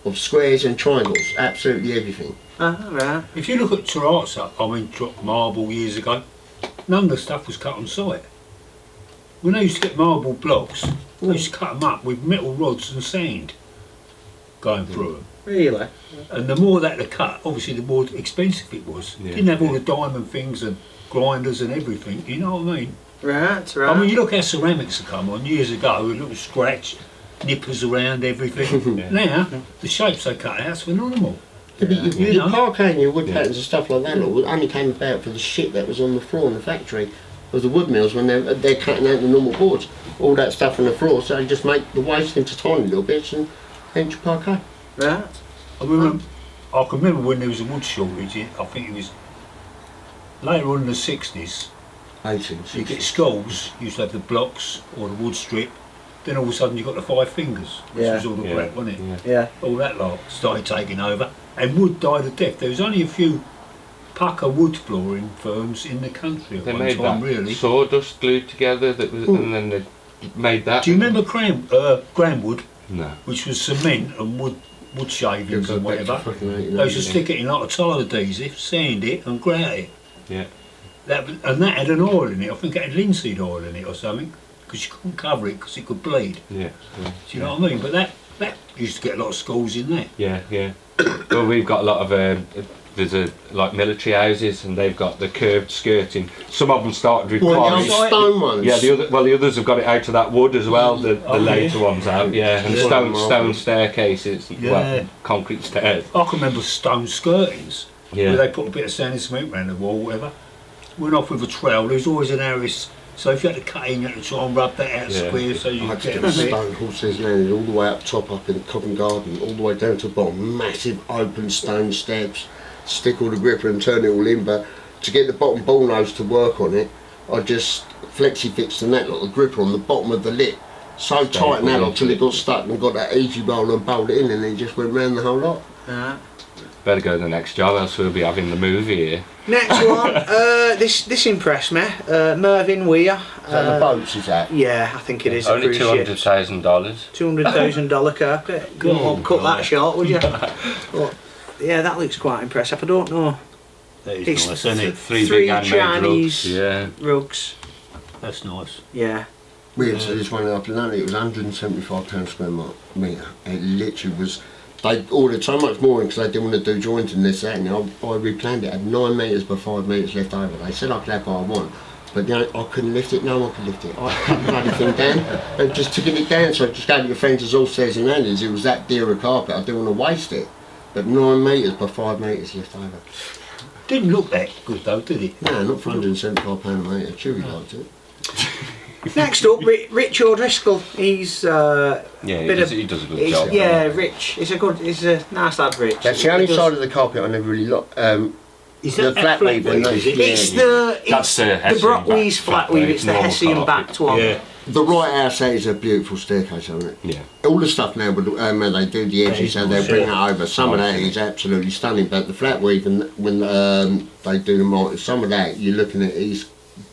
of squares and triangles, absolutely everything. right. If you look at terrazzo, marble years ago, none of the stuff was cut on site. When they used to get marble blocks, they used to cut them up with metal rods and sand going through them. Really? And the more that they cut, obviously the more expensive it was. Yeah. Didn't have all the diamond things and grinders and everything, you know what I mean? Right. I mean, you look how ceramics have come on years ago, a little scratch, nippers around everything. Now, the shapes they cut out's phenomenal. Yeah, but You your know. parquet and your wood patterns and stuff like that only came about for the shit that was on the floor in the factory of the wood mills when they're cutting out the normal boards. All that stuff on the floor, so they just make the waste into tiny little bits and hence your parquet. Right. I can remember when there was a wood shortage, I think it was later on in the 60s, 18, you get schools, used to have the blocks or the wood strip, then all of a sudden you got the 5 fingers, which Yeah. was all the Yeah. crap, wasn't it? Yeah. All that lot started taking over, and wood died a death. There was only a few pucker wood flooring firms in the country at They one made time, that really. sawdust glued together, and then they made that. Do you remember Granwood, No. which was cement and wood shavings and whatever? They used to Yeah. stick it in like a tile adhesive, sand it and grout it. Yeah. That had an oil in it. I think it had linseed oil in it or something, because you couldn't cover it because it could bleed. Yeah. Do you know what I mean? But that used to get a lot of schools in there. Yeah. Yeah. Well, we've got a lot of there's like military houses, and they've got the curved skirting. Some of them started with Well, quarries. the stone ones. Yeah, the others have got it out of that wood as well. The Oh, later yeah. ones have, yeah, and Yeah. stone staircases, Yeah. well, concrete stairs. I can remember stone skirtings, Yeah. where they put a bit of sand and cement around the wall, whatever. Went off with a trowel. There was always an Harris, so if you had to cut in, you had to try and rub that out Yeah. square so you I could had to get a get bit. stone horses landed all the way up top up in Covent Garden, all the way down to the bottom, massive open stone steps, stick all the gripper and turn it all in, but to get the bottom ball nose to work on it, I just flexi fixed the net little gripper on the bottom of the lip, so tight now until it got stuck and got that easy roll and bowled it in, and then just went round the whole lot. Right. Better go to the next job, else we'll be having the movie here. Next one. This impressed me. Mervyn Weir. Is that the boats, is that? Yeah, I think it is. a Only cruise ship. $200,000. $200,000 carpet. Go on, cut that short, would you? But, yeah, that looks quite impressive. I don't know. That is It's nice, isn't it? Three Three big handmade Chinese rugs. Yeah. rugs. That's nice. Yeah. We had this one up in London, it was £175 square metre. It literally was, they ordered so much more because they didn't want to do joints and this, that, and I replanned it, had 9 metres by 5 metres left over. They said I could have what I want, but you know, I couldn't lift it, no one could lift it. I cut the bloody thing down and just took it down, so I just gave it to friends as all stairs and landings. It was that dear a carpet, I didn't want to waste it. But 9 metres by 5 metres left over. Didn't look that good though, did it? No, not for £175 a metre, Chewy liked it. Next up, Rich O'Driscoll. He's Yeah, he does a good job. Yeah, Rich. He's a nice lad, Rich. That's the only side of the carpet I never really liked. Is the that flat weave, is it? It's the Brockleys flat weave. It's the Hessian backed one. Yeah. The right outside is a beautiful staircase, isn't it? Yeah. All the stuff now, where they do the edges, so they bring it over. Some of that is absolutely stunning, but the flat weave, and when they do the mortar, some of that you're looking at is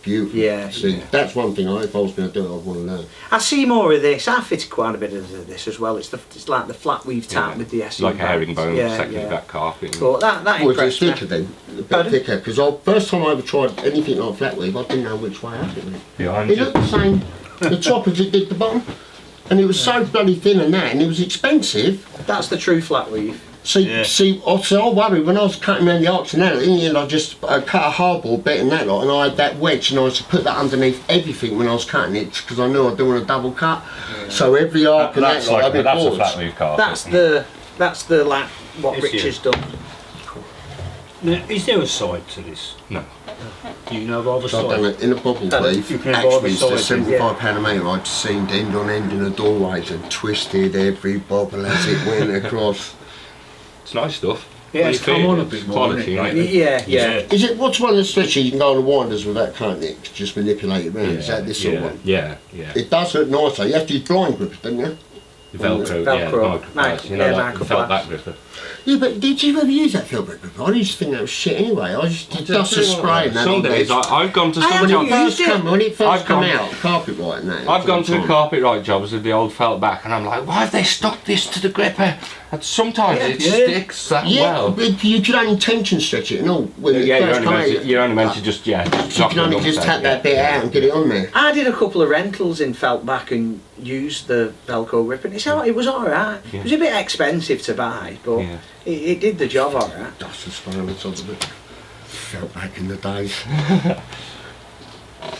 beautiful. Yeah. See, that's one thing. If I was going to do it, I'd want to learn. I see more of this. I fitted quite a bit of this as well. It's like the flat weave tap with the Hessian Like a herringbone, secondary yeah. back carpet. But that Was it impressed me. thicker then? A bit thicker, because first time I ever tried anything like flat weave, I didn't know which way up it went. Yeah, It looked the same, the top as it did the bottom, and it was so bloody thin and that, and it was expensive. That's the true flat weave. See, I worried when I was cutting around the arcs and that, in the end I just cut a hardboard bit and that lot, and I had that wedge, and I used to put that underneath everything when I was cutting it, because I knew I didn't want to double cut. Yeah. So every arc and that lot, I'd be that's a boards. flat leaf carpet. That's what Rich has done. Now, is there a side to this? No. Do you know of other So I've done sides? it in a bubble weave. you can have Actually, either it's side, £75 a metre. I'd seamed end on end in the doorways and twisted every bobble as it went across. It's nice stuff. Yeah, it's come on a bit more, quality, isn't right? Yeah. Is it, what's one of the stretches you can go on the winders without cutting it? Just manipulate it around. Is that this sort of one? Yeah. It does look nicer. You have to use blind grips, don't you? Velcro, Velcro. Nice. You know, Microplast. felt that gripper. Yeah, but did you ever use that Velcro gripper? I used to think that was shit anyway. I just did dust and spray and that. Some days I've gone to some haven't jobs. used When it first I've come gone- out, carpet right now. I've gone to carpet right jobs with the old felt back, and I'm like, why have they stuck this to the gripper? And sometimes it sticks that well. But you can only tension stretch it and all. When it Yeah, first come out, you're only meant to just you can only just tap that bit out and get it on there. I did a couple of rentals in felt back and used the Velcro grip, and it was alright. Yeah. It was a bit expensive to buy, but it did the job alright. Dust and spray on the top of it. Felt back in the days.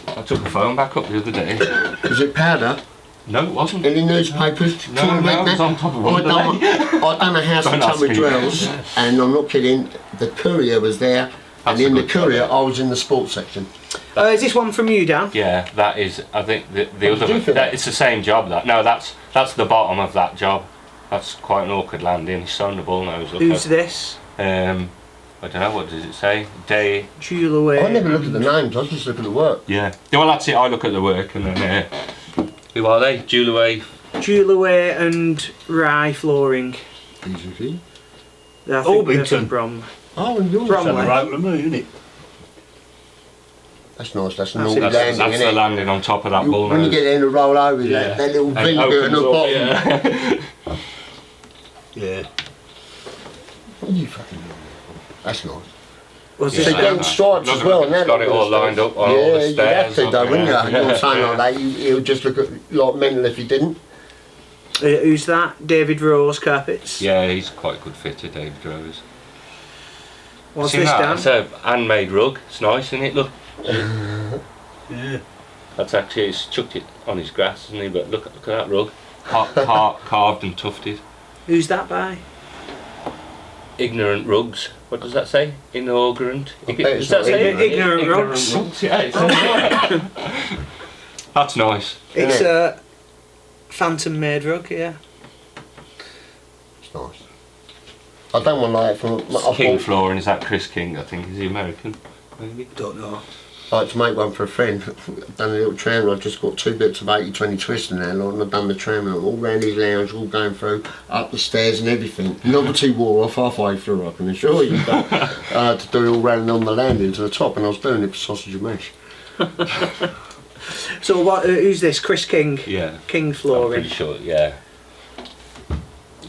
I took the phone back up the other day. Was it powder? No, it wasn't. Any newspapers? No, it was on top of one. I done a house in Don't ask Tunbridge me. Wells, and I'm not kidding, the courier was there, That's and in a the good job, courier yeah. I was in the sports section. Is this one from you, Dan? Yeah, that is. I think the What did other. you think? It's the same job. That's the bottom of that job. That's quite an awkward landing. He's sewn the bull nose up. Who's this? I don't know. What does it say? Day. Julaway. I never look at the names, I just look at the work. Yeah. Well, that's it. I look at the work and then. Who are they? Julaway. Julaway and Rye Flooring. Easy. I think Albington. they're from Brom. Oh, and yours. Bromley. That's right with me, isn't it? That's nice, that's an That's naughty it. That's landing, the innit? landing on top of that bull When you nose. get in to roll over, Yeah. that little And vinegar in the opens bottom. up, yeah. Yeah. What are you fucking doing? That's nice. Was So this you got stripes as well, and that. Got it all lined up on all Yeah, the you'd have stairs. to though, wouldn't you? Yeah. You're saying like that, you would just look at like mental if you didn't. who's that? David Rose Carpets. Yeah, he's quite a good fitter, David Rose. What's Seen this, that? Dan? It's a handmade rug. It's nice, isn't it? Look. Yeah. That's actually, he's chucked it on his grass, isn't he? But look at that rug. Carved and tufted. Who's that by? Ignorant rugs. What does that say? Inaugurant? I bet it's Does that not say ignorant rugs. Yeah, it says that. That's nice. It's Isn't a phantom made rug, yeah. It's nice. I don't want like from. I King bought, Flooring, is that Chris King? I think is he American? Maybe. Don't know. I like to make one for a friend. I've done a little tram. I've just got 2 bits of 80-20 twist in there, and I've done the tram all round his lounge, all going through, up the stairs and everything. Novelty wore off halfway through, I can assure you. But I had to do it all round on the landing to the top, and I was doing it for sausage and mash. So what? Who's this? Chris King. Yeah. King I'm Flooring. pretty sure. Yeah.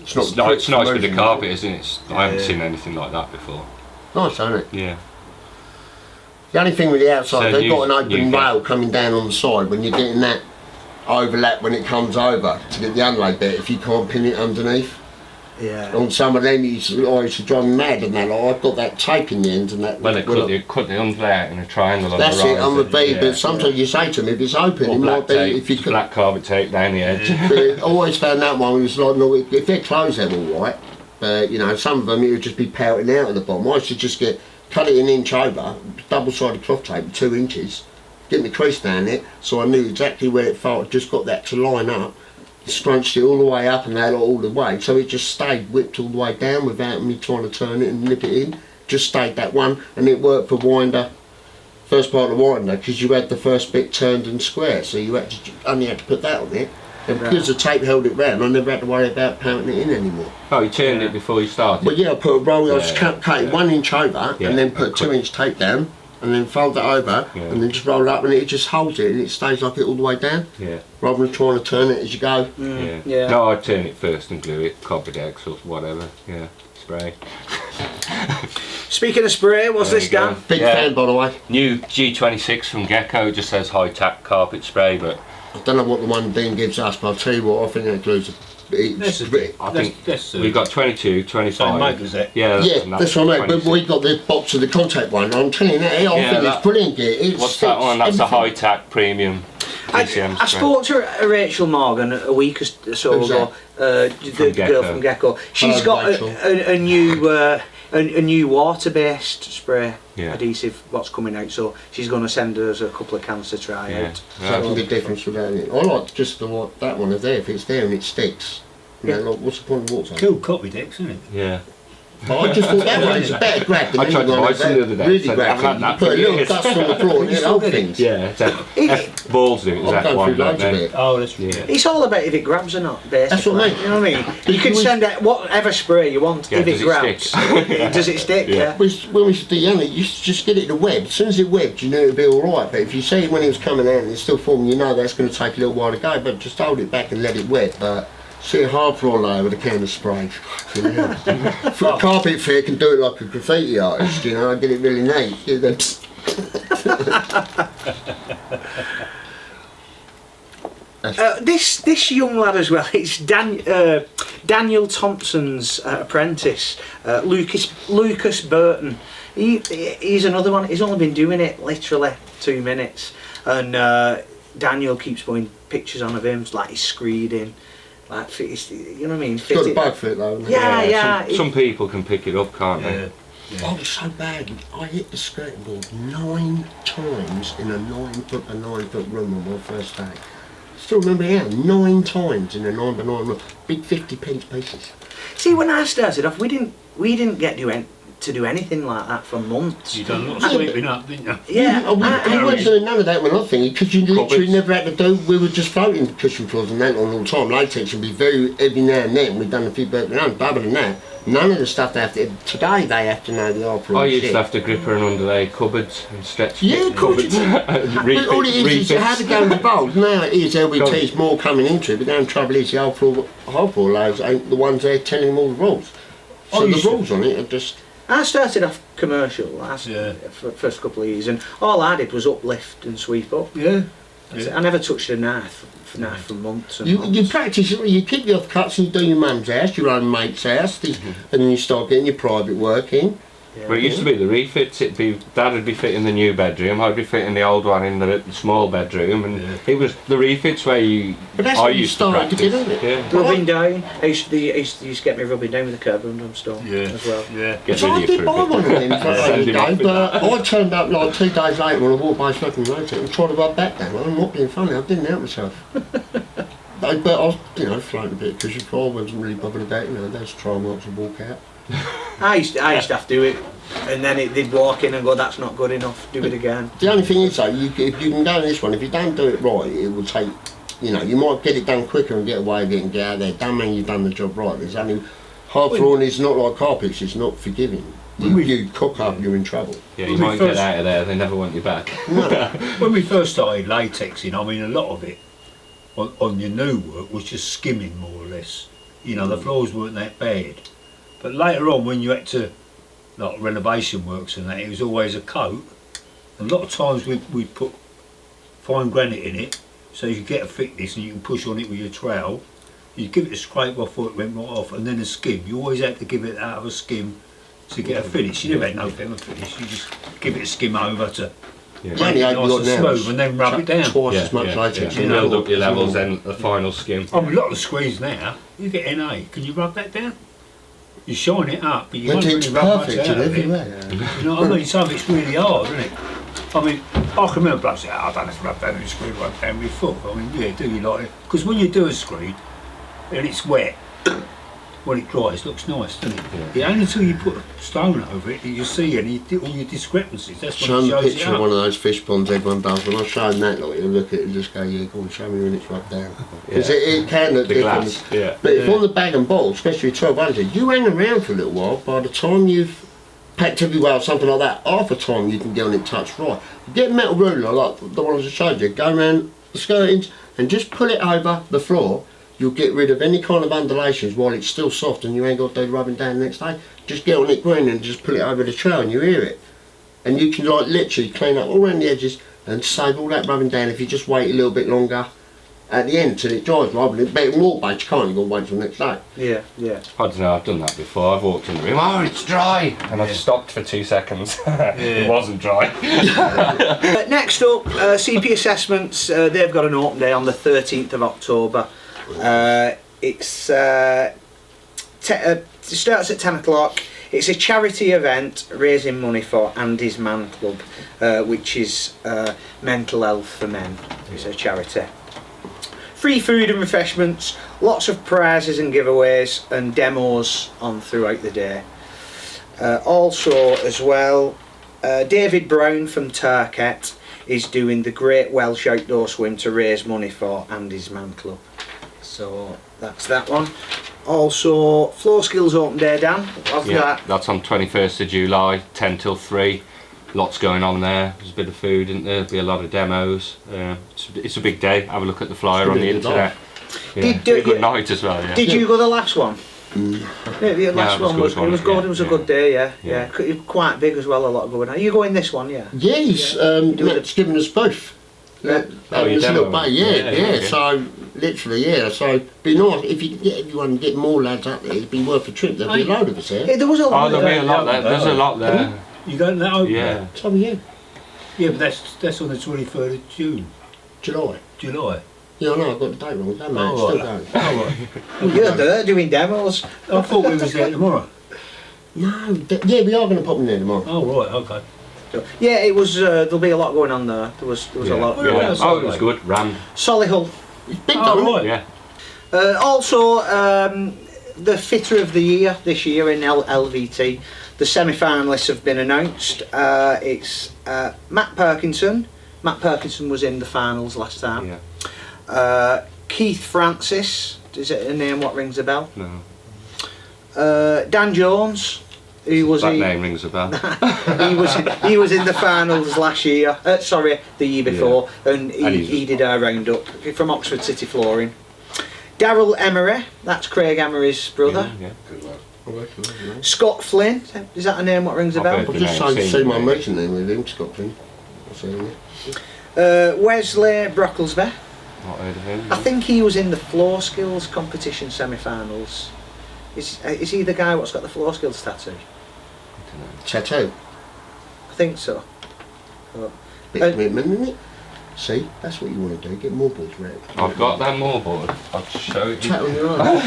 It's not. It's nice with the promotion, carpet, isn't it? I haven't seen anything like that before. Nice, isn't it? Yeah. The only thing with the outside, So they've got an you open get- rail coming down on the side. When you're getting that overlap when it comes over to get the underlay bit if you can't pin it underneath. Yeah. On some of them, I used to drive me mad and that. I've got that tape in the end and that. Well, they cut the underlay out in a triangle on that's the it, on the V, yeah, but sometimes you say to them, if it's open, or it black might be, tape, if you could. black carpet tape down the edge. But I always found that one was like, no, if they're closed, they're all right. But, you know, some of them, it would just be pouting out at the bottom. I used to just cut it an inch over, double-sided cloth tape, 2 inches, get my crease down it, so I knew exactly where it felt, just got that to line up. Scrunched it all the way up and that all the way, so it just stayed whipped all the way down without me trying to turn it and nip it in. Just stayed that one, and it worked for winder, first part of the winder, because you had the first bit turned and square, so you only had to put that on it. And because the tape held it round, I never had to worry about pounding it in anymore. Oh, you turned it before you started? But yeah, I put a roll, I just cut it 1 inch over, and then put 2 inch tape down, and then fold that over, and then just roll it up, and it just holds it, and it stays like it all the way down. Yeah. Rather than trying to turn it as you go. Yeah. No, I'd turn it first and glue it, Copperdex or whatever. Yeah, spray. Speaking of spray, what's There this, you go. Dan? Big fan, by the way. New G26 from Gecko, just says high-tack carpet spray, but I don't know what the one Dean gives us, but I'll tell you what, I think that glues That's a bit. I think That's we've got 22, 25. same make as that. Yeah, that's what I mean, but 26. we got the box of the contact one, I'm telling you that, I think it's brilliant gear. It What's that one? That's a high-tack premium PCM I spray. spoke to Rachel Morgan a week or so Who's ago, the girl from Gecko. She's Hello, got Rachel. a new water-based spray Yeah. adhesive what's coming out, so she's going to send us a couple of cans to try Yeah. out. So that can be different without it. I like just that one there, if it's there and it sticks. You know, like, what's the point of water? Cool copy decks, isn't it? Yeah. But I just thought that one is a better grab than I tried to anyone buy else. some the other day, Really so grab I've had it. that You put for a little years. dust on the floor and it old things. Yeah, F balls do it, is I've that gone one, through don't loads of they? it. Oh, that's Yeah. It's all about if it grabs or not, basically. That's what I mean. You know what I mean? You can we- send out whatever spray you want, Yeah, if it does it grabs. stick? Does it stick? Yeah. Yeah. When we used to do Yanni, you used to just get it to web. As soon as it webbed, you knew it would be alright. But if you see it when it was coming out and it's still forming, you know that's going to take a little while to go. But just hold it back and let it wet. But see a hard floor layer with a can of spray. You know? For a carpet fit, can do it like a graffiti artist, you know, get it really neat. You know, This young lad as well, it's Daniel Thompson's apprentice, Lucas Burton. He's another one. He's only been doing it literally 2 minutes, and Daniel keeps putting pictures on of him, like he's screeding, like you know what I mean. it's got a Fitted. bug fit though. hasn't it? Yeah. Some people can pick it up, can't they? I was so bad. I hit the skirting board 9 times in a 9-foot room on my first day. Still remember how 9 times in a 9 by 9 room. Big 50p pieces. See, when I started off, we didn't get to do anything like that for months. You done a lot of sweeping up, didn't you? Yeah, We weren't doing none of that when I think, because you literally Cupboards. never had to do. We were just floating cushion floors and that on all the time. Latex would be very every now and then. We've done a few burnt runs, but other than that, none of the stuff they have to. Today they have to know the I used to have to gripper and underlay cupboards and stretch Yeah, cupboards. refits. All it is how to go involved. Now it is LVT's more coming into it, but the only trouble is the whole floor layers ain't the ones there telling them all the rules. So the rules on it are just. I started off commercial Yeah. for first couple of years, and all I did was uplift and sweep up. Yeah. That's it. I never touched a knife for months and You months. practice, you keep your cuts and you do your mum's house, your own mate's house, and then you start getting your private work in. Well, it used to be the refits. Dad would be fitting the new bedroom. I'd be fitting the old one in the small bedroom, and it was the refits where But that's I when you used started to practice. get on it. Yeah. Rubbing down. I used to get me rubbing down with a curb and stone as well. Yeah. Get So I rid of did you buy for a one of bit. them for Send the him off day, with but that. I turned up like 2 days later when I walked by smoking later and tried to rub that down. I'm not being funny, I didn't help myself. But I was, floating a bit because I wasn't really bothered about it, those trial marks and walk out. I used to have to do it, and then they'd walk in and go, "That's not good enough. Do it again." The only thing is though, if you can go in this one, if you don't do it right, it will take, you might get it done quicker and get away with it and get out there. Don't mean you've done the job right. There's only, hard flooring is not like carpets, it's not forgiving. You cock up, you're in trouble. Yeah, you When we might get first- out of there. They never want you back. When we first started latexing, I mean, a lot of it on your new work was just skimming, more or less. The floors weren't that bad. But later on, when you had to, like renovation works and that, it was always a coat. A lot of times we'd put fine granite in it, so you get a thickness and you can push on it with your trowel. You give it a scrape off before it went right off, and then a skim. You always have to give it out of a skim to get a finish. You never had no finish. You just give it a skim over to Yeah. make it nice and smooth, and then rub it down. Twice as much latex. You build up your levels, then the final skim. I mean, a lot of the screeds now, you get NA. Can you rub that down? You shine it up, but you But can't it's really rub much perfect out in of it. everywhere. You know what I mean? Some of it's really hard, isn't it? I mean, I can remember blokes say, I don't have to rub down the screed, rub down my foot. I mean, yeah, do you like it? Because when you do a screed and it's wet, when it dries, it looks nice, doesn't it? Yeah. Only until you put a stone over it do you see all your discrepancies. That's when Show it them a shows it picture of up. one of those fish ponds everyone does. When I show them that, like, you look at it and just go, yeah, go on, show me when it's rubbed down. Because it can look The different. glass, yeah. But if on the bag and bottle, especially with 1200, you hang around for a little while. By the time you've packed every well, something like that, half the time you can get on it touched right. Get a metal ruler like the one I just showed you, go around the skirtings and just pull it over the floor. You'll get rid of any kind of undulations while it's still soft, and you ain't got to do the rubbing down the next day. Just get on it green and just pull it over the trail and you hear it. And you can like literally clean up all around the edges and save all that rubbing down if you just wait a little bit longer at the end till it dries. Rather than better walk bait, you can't, you've got to wait till the next day. Yeah, yeah. I don't know, I've done that before. I've walked in the room, oh, it's dry! And I've stopped for 2 seconds. It wasn't dry. Next up, CP Assessments. They've got an open day on the 13th of October. It starts at 10 o'clock. It's a charity event raising money for Andy's Man Club, which is mental health for men. It's a charity. Free food and refreshments, lots of prizes and giveaways and demos on throughout the day. Also as well, David Brown from Turkett is doing the Great Welsh Outdoor Swim to raise money for Andy's Man Club. So that's that one. Also, Floor Skills Open Day, Dan. That's on 21st of July, 10 till 3. Lots going on there. There's a bit of food, isn't there? There'll be a lot of demos. It's a big day. Have a look at the flyer on the internet. Yeah. It's a good night as well. Yeah. Did you go the last one? Yeah, the last one was good. It was a good day. Yeah. Quite big as well. A lot going on. Are you going this one? Yeah. Yes, Matt's given us both. your demo. Yeah. So literally, so be nice if you could get everyone, get more lads up there. It'd be worth a trip. There'd be a load of us there. Yeah, there was a lot. There'll be a lot there. There's a lot there. You going that open? Yeah. Some of you. Yeah, but that's on the 23rd of June. July. Yeah, I know, I got the date wrong. That man, it's still going. Right. You're there doing demos. I thought we was there tomorrow. No, yeah, we are going to pop in there tomorrow. Oh right, okay. Yeah, it was. There'll be a lot going on there. There was a lot. Yeah. Oh, it was good. Ran. Solihull. It's big, Oh though, right. Yeah. Also, the fitter of the year this year in LVT. The semi-finalists have been announced. It's Matt Perkinson. Matt Perkinson was in the finals last time. Yeah. Keith Francis. Is it a name what rings a bell? No. Dan Jones. Who was That name rings a bell. he was in the finals last year. The year before, and he did our roundup from Oxford City Flooring. Daryl Emery. That's Craig Emery's brother. Yeah. Scott Flynn. Is that a name what rings a bell? I've just tried to see my merchant name with him, Scotland. I've seen it. Wesley Brocklesby. Not heard of him. I think he was in the floor skills competition semi-finals. Is he the guy what's got the floor skills tattoo? Tattoo. I think so. Bit commitment, isn't it? See, that's what you want to do. Get more boards round. I've got that more board. I'll show you. Tat on your arm.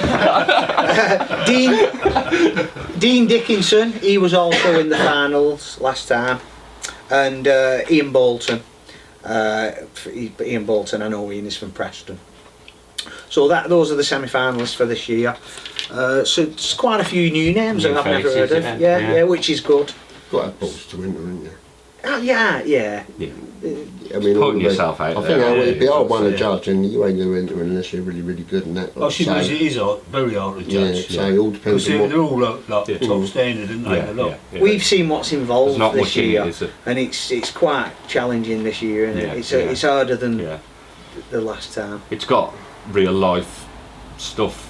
Dean Dickinson. He was also in the finals last time, and Ian Bolton. Ian Bolton, I know Ian is from Preston. So those are the semi-finalists for this year. So it's quite a few new names that I've never heard of. Yeah, which is good. Got to have balls to enter, haven't you? Yeah. I mean, Putting yourself out I there. think it'd be hard one to Yeah. judge, and you ain't going to enter unless you're really, really good in that. Oh, she knows it is hard, very hard to judge. So it all depends Because on they're what. all like top standard, aren't they? A lot. We've seen what's involved There's not this much in year, it, is there? and it's quite challenging this year, and Yeah, it's harder than Yeah. the last time. It's got real life stuff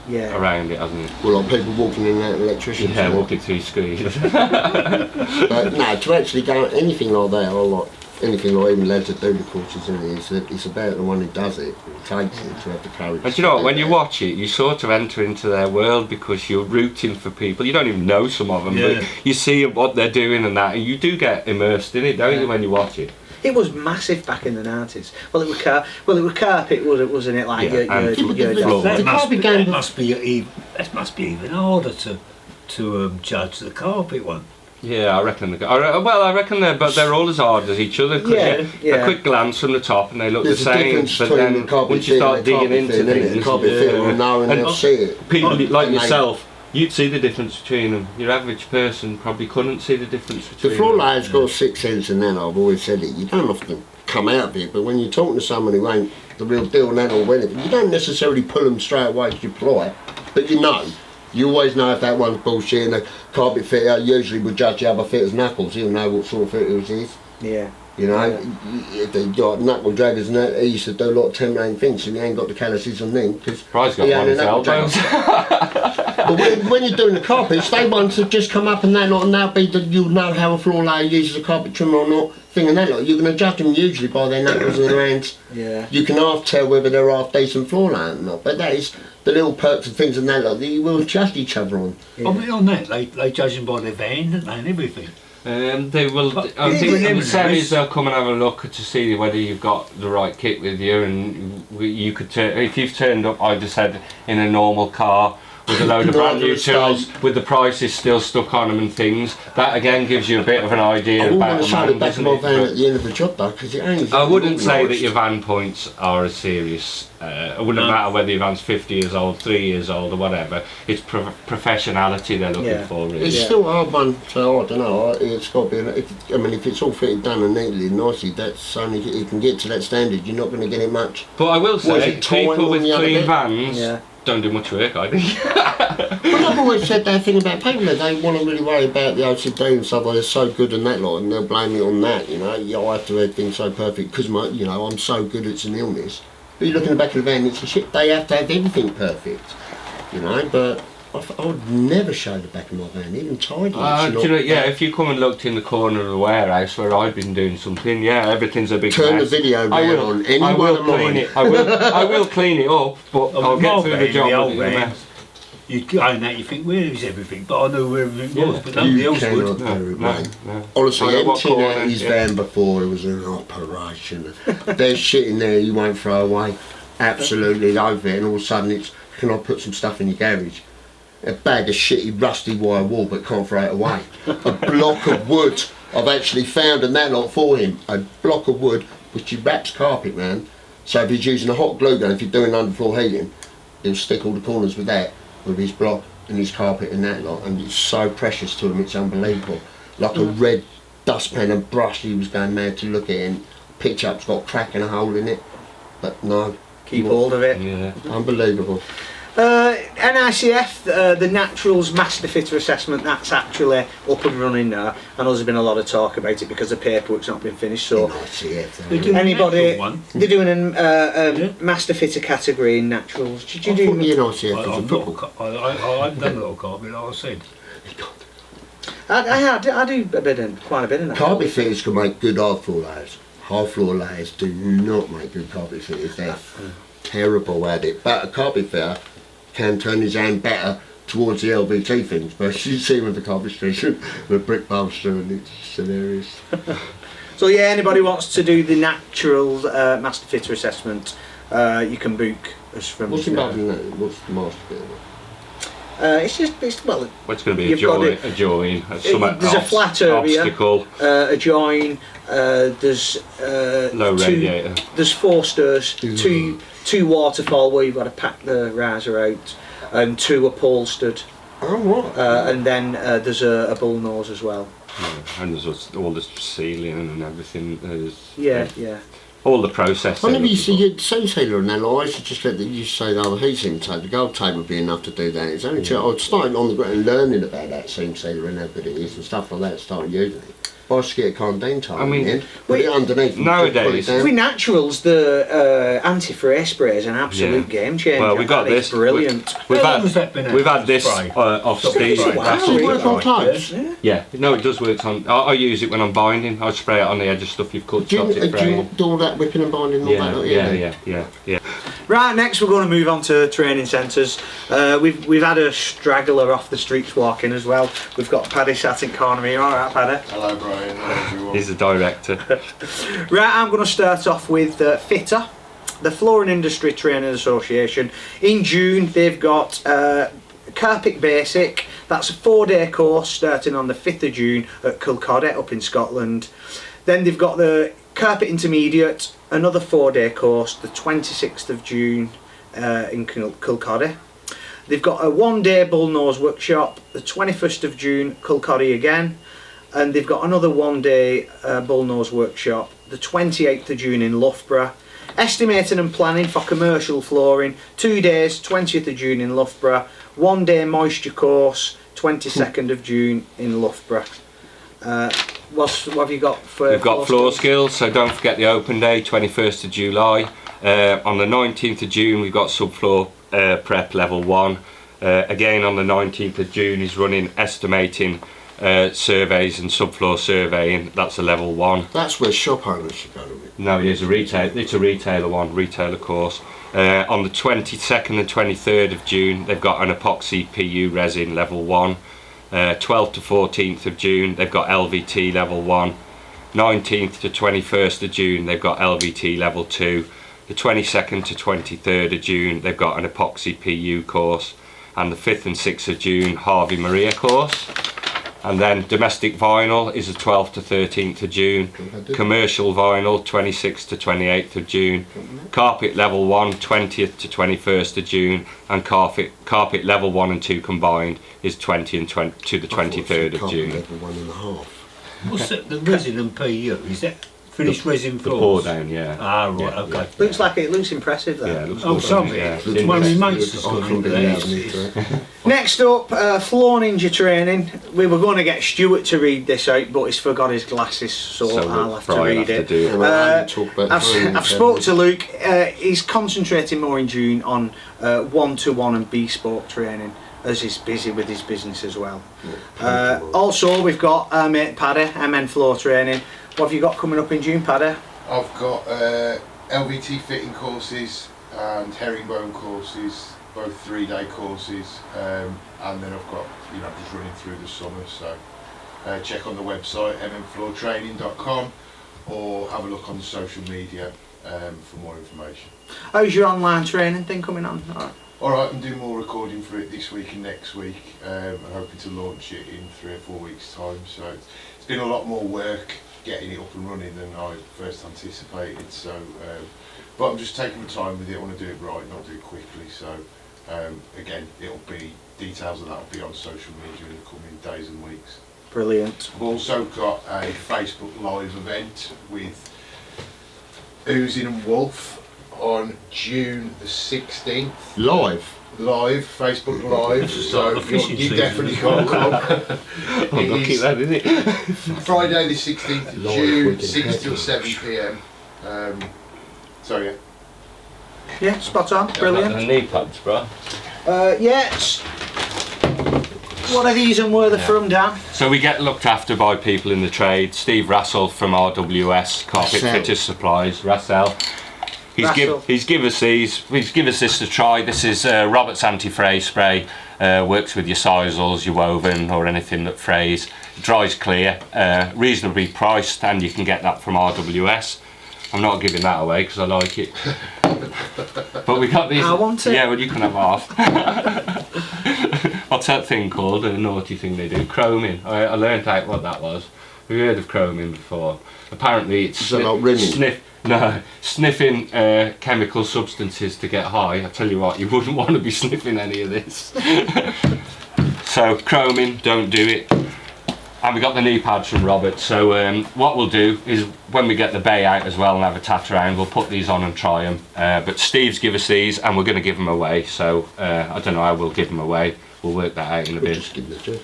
Yeah. around it, hasn't it? Well, like people walking in and out, electricians. Yeah, and walking through screens. that. But no, to actually go anything like that, or like anything like even lads that do the courses, it's about the one who does it, who takes it, to have the courage. And do you know what, when you watch it, you sort of enter into their world because you're rooting for people. You don't even know some of them, but you see what they're doing and that, and you do get immersed in it, don't you, when you watch it? It was massive back in the 90s. Well, it was carpet, wasn't it? Like That must be even harder to judge the carpet one. Yeah, I reckon they're all as hard as each other. A quick glance from the top and they look There's the same. But then once you start digging into things, the carpet fitter will know and they'll see it. People like yourself, you'd see the difference between them. Your average person probably couldn't see the difference between them. The floor layer's got 6 cents and then I've always said it. You don't often come out of it, but when you're talking to someone who ain't the real deal and that or whatever, you don't necessarily pull them straight away to apply, but you know. You always know if that one's bullshit, and the carpet fitter usually would judge the other fitter's knuckles. He'll know what sort of fitter it is. Yeah. You know, if they've got knuckle draggers and that, he used to do a lot of tempering things, and he ain't got the calluses on them because Price got one elbows. But when you're doing the carpets, they want to just come up and that lot, and that'll be that you'll know how a floor layer uses a carpet trimmer or not. Thing and that lot, you're going to judge them usually by their knuckles and their hands. Yeah. You can half tell whether they're half decent floor layer or not, but that is the little perks and things and that lot that you will judge each other on. Yeah. I mean, on that, they judge them by their van, don't they, and everything. They will. I think the semis they'll come and have a look to see whether you've got the right kit with you, and you could turn if you've turned up. I just said in a normal car with a load of brand new tools, with the prices still stuck on them and things. That again gives you a bit of an idea about the man, back of my van at the end of the job though, because it ain't. I wouldn't say that your van points are as serious. It wouldn't matter whether your van's 50 years old, 3 years old, or whatever. It's professionality they're looking for. Really. It's still a hard one, so I don't know. It's got to be. If it's all fitted, done and neatly, nicely, that's only you can get to that standard. You're not going to get it much. But I will say, people with clean vans don't do much work, I think. But I've always said that thing about people that they want to really worry about the OCD and stuff like they're so good and that lot, and they'll blame me on that. You know, I have to have things so perfect because I'm so good. It's an illness. But you look in the back of the van, it's a shit. They have to have everything perfect. You know, but I would never show the back of my van, even tidy. If you come and looked in the corner of the warehouse where I'd been doing something, everything's a big turn mess. the video on. I will clean it. I will clean it up, but I'll get through the job with the mess. You go in that, you think, where is everything? But I know where everything was, but nobody else would. No. Honestly, emptying out his van before it was an operation. There's shit in there you won't throw away. Absolutely love it, and all of a sudden it's, can I put some stuff in your garage? A bag of shitty rusty wire wool but can't throw it away. A block of wood I've actually found and that lot for him. A block of wood which he wraps carpet round, so if he's using a hot glue gun, if you're doing underfloor heating, he'll stick all the corners with that, with his block and his carpet and that lot, and it's so precious to him, it's unbelievable. Like a red dustpan and brush, he was going mad to look at it, and pitch up's got a crack and a hole in it, but no. Keep hold of it. Yeah. Unbelievable. NICF, the Naturals Master Fitter Assessment, that's actually up and running now. I know there's been a lot of talk about it because the paperwork's not been finished. So, they're doing a Master Fitter category in Naturals. Did you do? NICF I haven't done a little carpet, like I said. I do quite a bit of that. Carpet fitters can make good hard floor layers. Hard floor layers do not make good carpet fitters. They're terrible at it. But a carpet fitter can turn his hand better towards the LVT things, but you see with the carpet station, the brick bolster, and it's hilarious. So anybody wants to do the Naturals Master Fitter Assessment, you can book us from. What's involved in that? What's the master fitter? It's going to be a join, there's a flat area, obstacle, a join. There's low radiator. There's 4 stairs, two waterfall where you've got to pack the riser out, and 2 upholstered. Oh, what? And then there's a bull nose as well. Yeah, and there's all the ceiling and everything. Yeah. All the process. Whenever you see your sealer and that, I used to just let you say the other heat seam tape. The gold tape would be enough to do that. It's only I started on the ground learning about that seam sealer and how good it is and stuff like that. Started using it. I should get a condensed time. I mean, in the end. Put it underneath. and nowadays- put it down. With Naturals, the anti-fray spray is an absolute game changer. Well, we got That is this. brilliant. We've How long has that been had out? we've had this Spray? off Steve. Spray. Wow. Does it work on clothes? Yeah, no, it does work on. I use it when I'm binding. I spray it on the edge of stuff you've cut, Do chopped you, it do you frame. do all that whipping and binding and all that? Yeah. Right, next we're going to move on to training centres. We've had a straggler off the streets walking as well. We've got Paddy sat in corner here. All right, Paddy. Hello Brian, hello everyone. He's the director. Right, I'm going to start off with Fitter, the Flooring Industry Training Association. In June, they've got Carpet Basic. That's a 4-day course starting on the 5th of June at Kilcoddy up in Scotland. Then they've got the Carpet Intermediate, another 4-day course, the 26th of June in Kilcoddy. They've got a 1-day bullnose workshop, the 21st of June, Kilcoddy again. And they've got another 1-day bullnose workshop, the 28th of June in Loughborough. Estimating and planning for commercial flooring, 2 days, 20th of June in Loughborough. 1-day moisture course, 22nd of June in Loughborough. What have you got for? We've got floor skills, so don't forget the open day, 21st of July. On the 19th of June, we've got subfloor prep level 1. Again, on the 19th of June, is running estimating surveys and subfloor surveying. That's a level 1. That's where shop owners should go to it. No, it is a retail. It's a retailer course. On the 22nd and 23rd of June, they've got an epoxy PU resin level 1. 12th to 14th of June, they've got LVT level 1. 19th to 21st of June, they've got LVT level 2. The 22nd to 23rd of June, they've got an epoxy PU course. And the 5th and 6th of June, Harvey Maria course. And then domestic vinyl is the 12th to 13th of June. Commercial vinyl, 26th to 28th of June. Carpet level 1, 20th to 21st of June. And carpet level 1 and 2 combined is 20 and 20 to the 23rd of June. Level 1.5. What's the resin and PU? Is that finished resin The floors? pour down, yeah. Ah, right, Yeah, okay. Looks impressive though. Yeah, it looks Oh, good, some doesn't it? yeah. One of my mates has got into that. Next up, Floor Ninja Training. We were going to get Stuart to read this out, but he's forgot his glasses, so I'll have to Brian read have it. to do it. I've spoke to Luke. He's concentrating more in June on one-to-one and bespoke training, as he's busy with his business as well. Also, we've got our mate Paddy, MN Floor Training. What have you got coming up in June, Paddy? I've got LVT fitting courses and herringbone courses, both 3-day courses, and then I've got, just running through the summer, so check on the website mnfloortraining.com or have a look on the social media for more information. How's your online training thing coming on? Alright, I'm doing more recording for it this week and next week. I'm hoping to launch it in 3 or 4 weeks time, so it's been a lot more work getting it up and running than I first anticipated, so but I'm just taking my time with it. I want to do it right, not do it quickly, so again, it'll be details of that will be on social media in the coming days and weeks. Brilliant. I've also got a Facebook Live event with Oozing and Wolf on June the 16th. Live, Facebook Live, so you definitely can't come. It is that, isn't it? Friday the 16th of June, 6 till 7 p.m. So yeah. Yeah, spot on. Brilliant. And knee pads, bro. Yes. What are these and where they're from, Dan? So we get looked after by people in the trade. Steve Rassell from RWS Carpet Fitters Supplies, Rassell. He's give us this to try. This is Robert's anti-fray spray. Works with your sisals, your woven, or anything that frays. Dries clear, reasonably priced, and you can get that from RWS. I'm not giving that away because I like it. But we got these. I want it. Yeah, well, you can have half. What's that thing called? A naughty thing they do? Chroming. I learned out what that was. Have you heard of chroming before? Apparently it's sniffing chemical substances to get high. I tell you what, you wouldn't want to be sniffing any of this. So chroming, don't do it. And we got the knee pads from Robert, so what we'll do is when we get the bay out as well and have a tat around, we'll put these on and try them. But Steve's give us these and we're going to give them away, so I don't know how we'll give them away. We'll work that out in a bit. Just give them to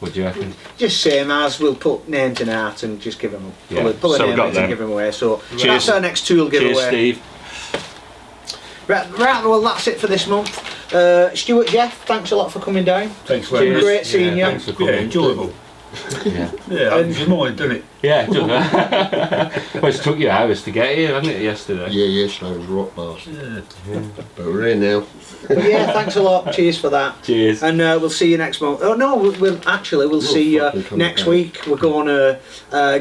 What do you reckon? Just same as we'll put names in art and just give them Yeah. pull a So we've name got out them. and give them away. So Cheers. that's our next tool giveaway. Cheers, Steve. Right, well that's it for this month. Stuart, Geoff, thanks a lot for coming down. Thanks very Been much. great seeing you. Thanks for Yeah, coming. enjoyable. Yeah. Yeah, it's mine, doesn't it? Yeah, it does. Well, it took you hours to get here, hasn't it, yesterday? Yeah, so it was rock bars. Yeah. But we're here now. But yeah, thanks a lot. Cheers for that. Cheers. And we'll see you next month. Oh no, we'll see you fucking come next back. week. We're going to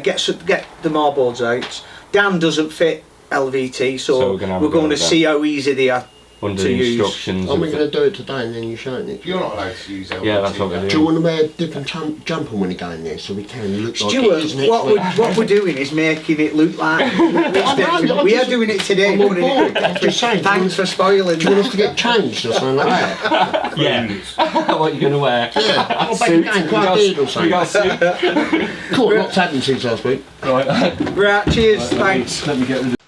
get the marboards out. Dan doesn't fit LVT, So we're gonna have a we're go going to with that. see how easy they are. Under to the use. instructions. Are we of going to do it today and then you show it? You're not allowed to use LVT. Yeah, that's what we're Do you doing. want to wear a different jumper when you go in there so we can look like it Stuart, is next week? what we're doing is making it look like we are doing it today. I'm on putting board. it- I'm just saying. Thanks for spoiling. Do you want us to get changed or something like that? Yeah. What are you going to wear? Yeah, I'll Suit. make a quite a beard or You something. got a suit? Cool, not tapping since last week. Right. Right, cheers, thanks. Let me get rid of